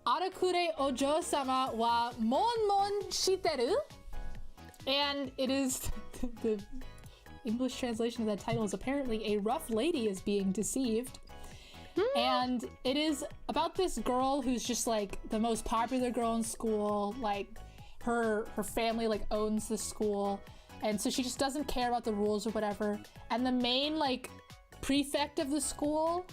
Arakure Ojo-sama wa Mon Mon Shiteru, and it is the English translation of that title is apparently a rough lady is being deceived. And it is about this girl who's just like the most popular girl in school. Like her family like owns the school, and so she just doesn't care about the rules or whatever. And the main like prefect of the school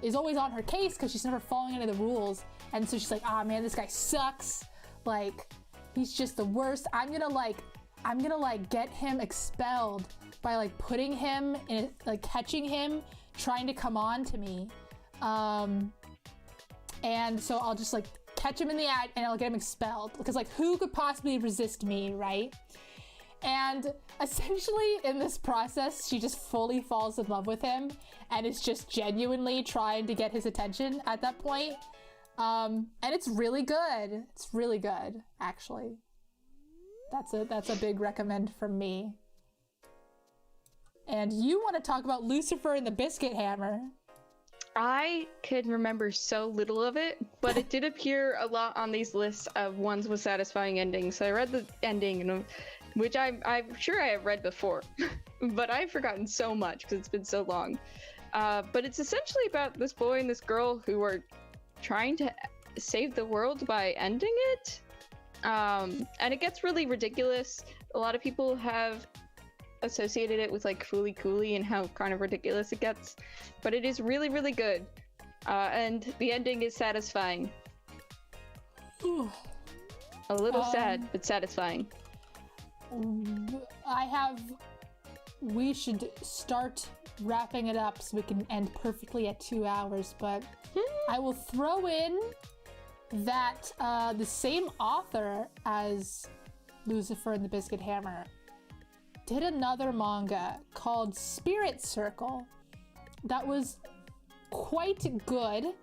is always on her case because she's never following any of the rules. And so she's like, ah, man, this guy sucks. Like, he's just the worst. I'm gonna get him expelled by like putting him in, like catching him trying to come on to me. And so I'll just like catch him in the act and I'll get him expelled, because like who could possibly resist me, right? And essentially in this process, she just fully falls in love with him and is just genuinely trying to get his attention at that point. And it's really good. It's really good, actually. That's a big recommend from me. And you want to talk about Lucifer and the Biscuit Hammer. I can remember so little of it, but it did appear a lot on these lists of ones with satisfying endings. So I read the ending, which I'm sure I have read before, but I've forgotten so much because it's been so long. But it's essentially about this boy and this girl who are trying to save the world by ending it. And it gets really ridiculous. A lot of people have associated it with like Fooly Cooly and how kind of ridiculous it gets, but it is really, really good. And the ending is satisfying. A little sad, but satisfying. We should start wrapping it up so we can end perfectly at 2 hours, but I will throw in that the same author as Lucifer and the Biscuit Hammer did another manga called Spirit Circle that was quite good.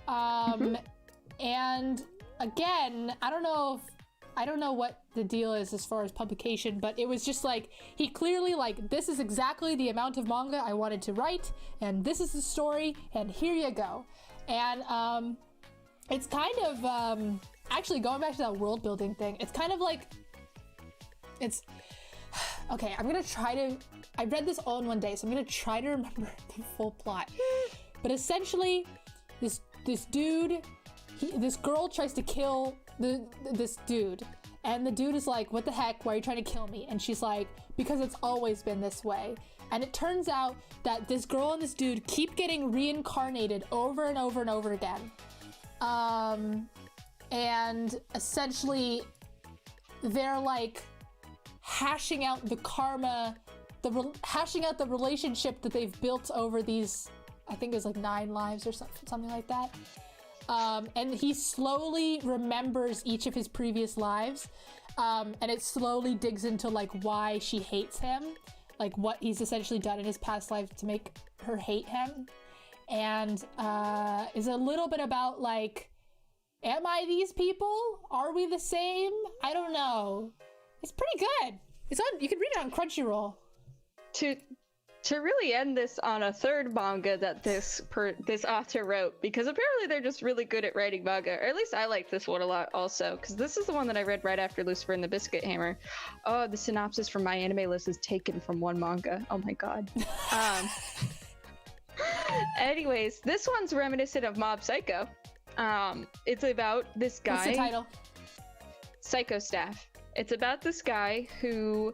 And again, I don't know what the deal is as far as publication, but it was just like, he clearly like, this is exactly the amount of manga I wanted to write, and this is the story, and here you go. And it's kind of actually going back to that world building thing, it's kind of like, it's okay, I read this all in one day, so I'm gonna try to remember the full plot. But essentially, this dude, this girl tries to kill this dude, and the dude is like, what the heck, why are you trying to kill me? And she's like, because it's always been this way. And it turns out that this girl and this dude keep getting reincarnated over and over and over again. And essentially, they're like hashing out the karma, hashing out the relationship that they've built over these, I think it was like 9 lives or something like that. And he slowly remembers each of his previous lives, and it slowly digs into like why she hates him. like what he's essentially done in his past life to make her hate him, and is a little bit about like, am I these people? Are we the same? I don't know. It's pretty good. It's on. You can read it on Crunchyroll. To really end this on a third manga that this author wrote, because apparently they're just really good at writing manga, or at least I like this one a lot also, because this is the one that I read right after Lucifer and the Biscuit Hammer. Oh, the synopsis from my anime list is taken from one manga. Oh my god. Anyways, this one's reminiscent of Mob Psycho. It's about this guy. What's the title? Psycho Staff. It's about this guy who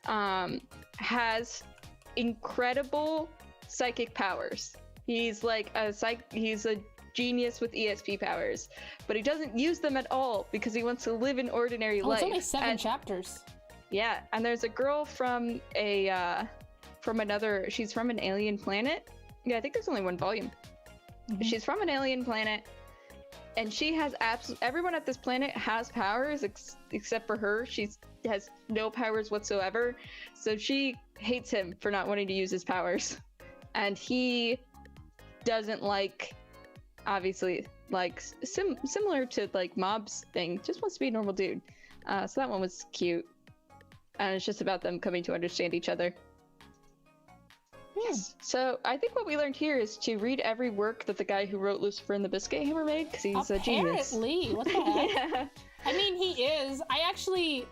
has incredible psychic powers. He's like he's a genius with ESP powers, but he doesn't use them at all because he wants to live an ordinary life. It's only 7 chapters. Yeah, and there's a girl from another. She's from an alien planet. Yeah, I think there's only 1 volume. Mm-hmm. She's from an alien planet, and she has everyone at this planet has powers except for her. She has no powers whatsoever, so she hates him for not wanting to use his powers, and he doesn't like, obviously, like similar to like Mob's thing, just wants to be a normal dude. So that one was cute, and it's just about them coming to understand each other. Yes. So I think what we learned here is to read every work that the guy who wrote Lucifer and the Biscuit Hammer made, because he's a genius. Apparently, what the heck? Yeah. I mean, he is. I actually,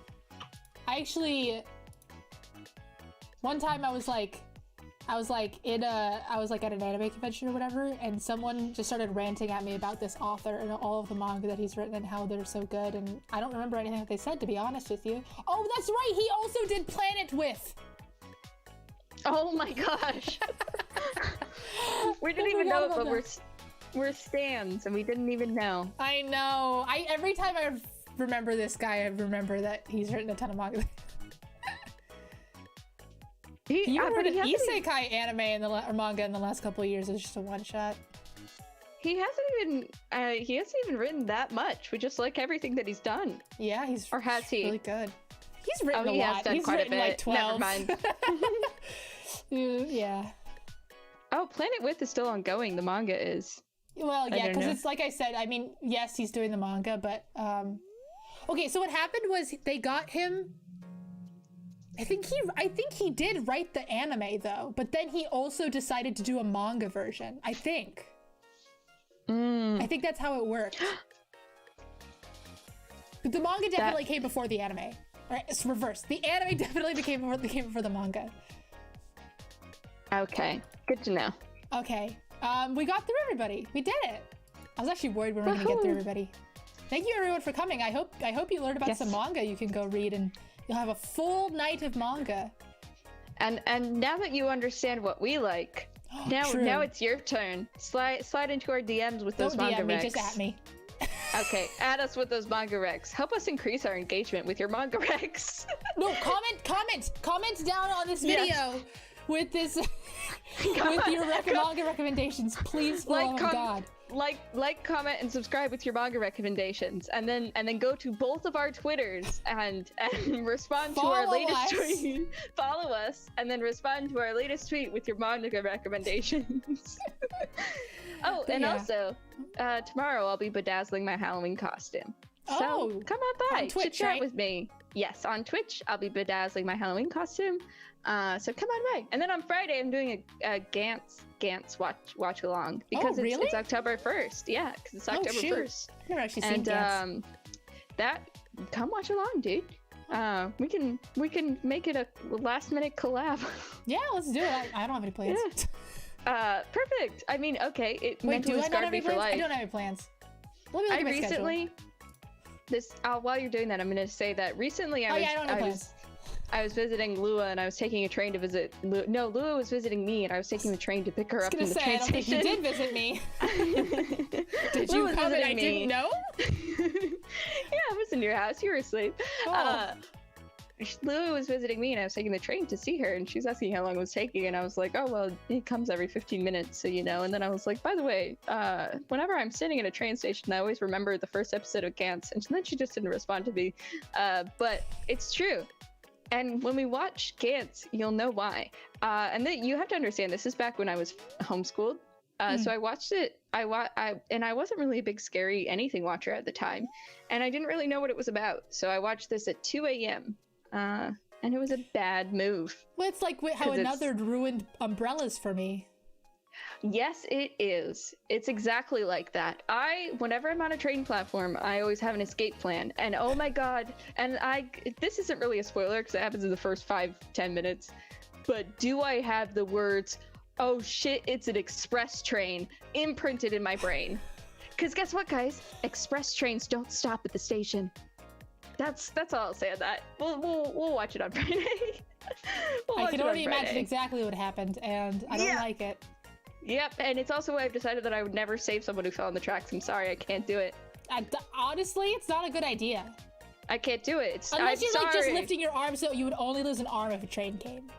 one time I was like at an anime convention or whatever, and someone just started ranting at me about this author and all of the manga that he's written and how they're so good, and I don't remember anything that they said, to be honest with you. Oh, that's right, he also did Planet With. Oh my gosh. We didn't even know it, but we're stans and we didn't even know. I know. Every time I remember this guy, I remember that he's written a ton of manga. He wrote an Isakai anime or manga in the last couple of years. It was just a one-shot. He hasn't even written that much. We just like everything that he's done. Yeah, has he? Really good. He's written a lot. He's written quite a bit. Like 12. Never mind. Yeah. Oh, Planet With is still ongoing. The manga is. Well, yeah, because it's like I said. I mean, yes, he's doing the manga, but okay. So what happened was they got him. I think he did write the anime though, but then he also decided to do a manga version. I think. I think that's how it worked. But the manga definitely came before the anime. Right, it's reversed. The anime definitely came before the manga. Okay, good to know. Okay, we got through everybody. We did it. I was actually worried we weren't gonna get through everybody. Thank you everyone for coming. I hope you learned about some manga you can go read, and you'll have a full night of manga. And now that you understand what we like, now it's your turn. Slide into our DMs with those manga DM me, recs. just at me. Okay, add us with those manga recs. Help us increase our engagement with your manga recs. No, comment down on this video with this with your manga recommendations, please. For the love of God. Like, comment, and subscribe with your manga recommendations, and then go to both of our Twitters and respond to our latest tweet. Follow us, and then respond to our latest tweet with your manga recommendations. Oh, and also, tomorrow I'll be bedazzling my Halloween costume. So come on by, Twitch, chat with me. Yes, on Twitch I'll be bedazzling my Halloween costume. So come on by. And then on Friday I'm doing a Gantz watch along, because it's October 1st. Yeah, because it's October 1st. I've never actually seen Gantz. Come watch along, dude. We can make it a last minute collab. Yeah, let's do it. I don't have any plans. Yeah. Perfect. I mean, okay. Wait, do I not have any plans? I don't have any plans. Let me look at my schedule. While you're doing that, I'm going to say that recently I was visiting Lua, and I was taking a train to visit Lua. No, Lua was visiting me, and I was taking the train to pick her up from the train station. I don't think you did visit me. Did you come and I didn't know? Yeah, I was in your house. You were asleep. Lua was visiting me, and I was taking the train to see her, and she was asking how long it was taking, and I was like, oh, well, it comes every 15 minutes, so you know. And then I was like, by the way, whenever I'm sitting at a train station, I always remember the first episode of Gantz, and then she just didn't respond to me. But it's true. And when we watch Gantz, you'll know why. And then you have to understand, this is back when I was homeschooled. So I watched it. And I wasn't really a big scary anything watcher at the time, and I didn't really know what it was about. So I watched this at 2 a.m. And it was a bad move. Well, it's like how Another ruined Umbrellas for me. Yes, it is. It's exactly like that. Whenever I'm on a train platform, I always have an escape plan. And oh my god, and this isn't really a spoiler because it happens in the first 5-10 minutes, but do I have the words, "Oh shit, it's an express train," imprinted in my brain? Because guess what, guys? Express trains don't stop at the station. That's all I'll say on that. We'll watch it on Friday. I can already imagine exactly what happened, and I don't like it. Yep, and it's also why I've decided that I would never save someone who fell on the tracks. I'm sorry, I can't do it. Honestly, it's not a good idea. I can't do it. Unless you're like just lifting your arm, so you would only lose an arm if a train came.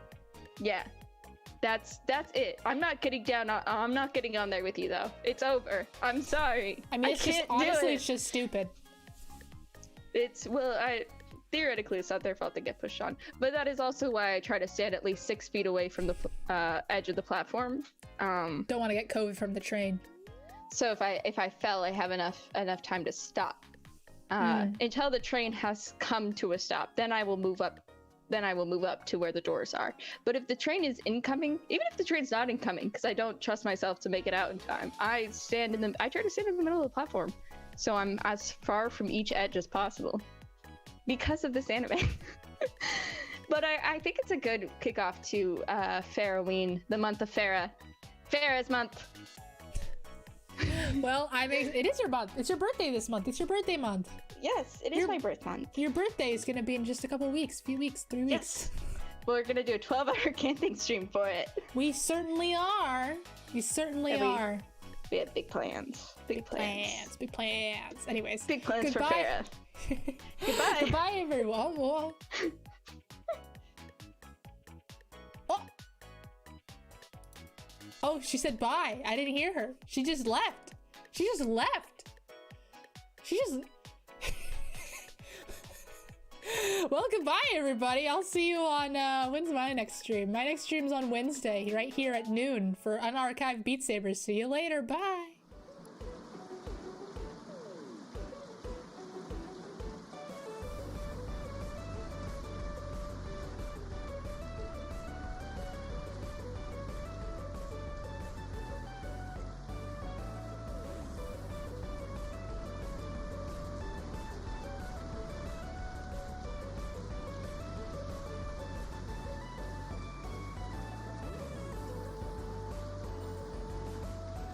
Yeah, that's it. I'm not getting down. I'm not getting on there with you though. It's over. I'm sorry. I mean, it's just stupid. Theoretically, it's not their fault they get pushed on, but that is also why I try to stand at least 6 feet away from the edge of the platform. Don't want to get COVID from the train. So if I fell, I have enough time to stop until the train has come to a stop. Then I will move up. To where the doors are. But if the train is incoming, even if the train's not incoming, because I don't trust myself to make it out in time, I try to stand in the middle of the platform, so I'm as far from each edge as possible. Because of this anime. But I think it's a good kickoff to Farroween, the month of Farrah. Farrah's month. Well, it is your month. It's your birthday this month. It's your birthday month. Yes, it is my birth month. Your birthday is going to be in just a couple weeks, 3 weeks. Yes. We're going to do a 12-hour camping stream for it. We certainly are. We have big plans. Big plans. Anyways. Big plans for Farrah. Goodbye. Goodbye, everyone. Whoa. Oh, she said bye. I didn't hear her. She just left. Well, goodbye, everybody. I'll see you on, when's my next stream? My next stream's on Wednesday, right here at noon for unarchived Beat Sabers. See you later. Bye.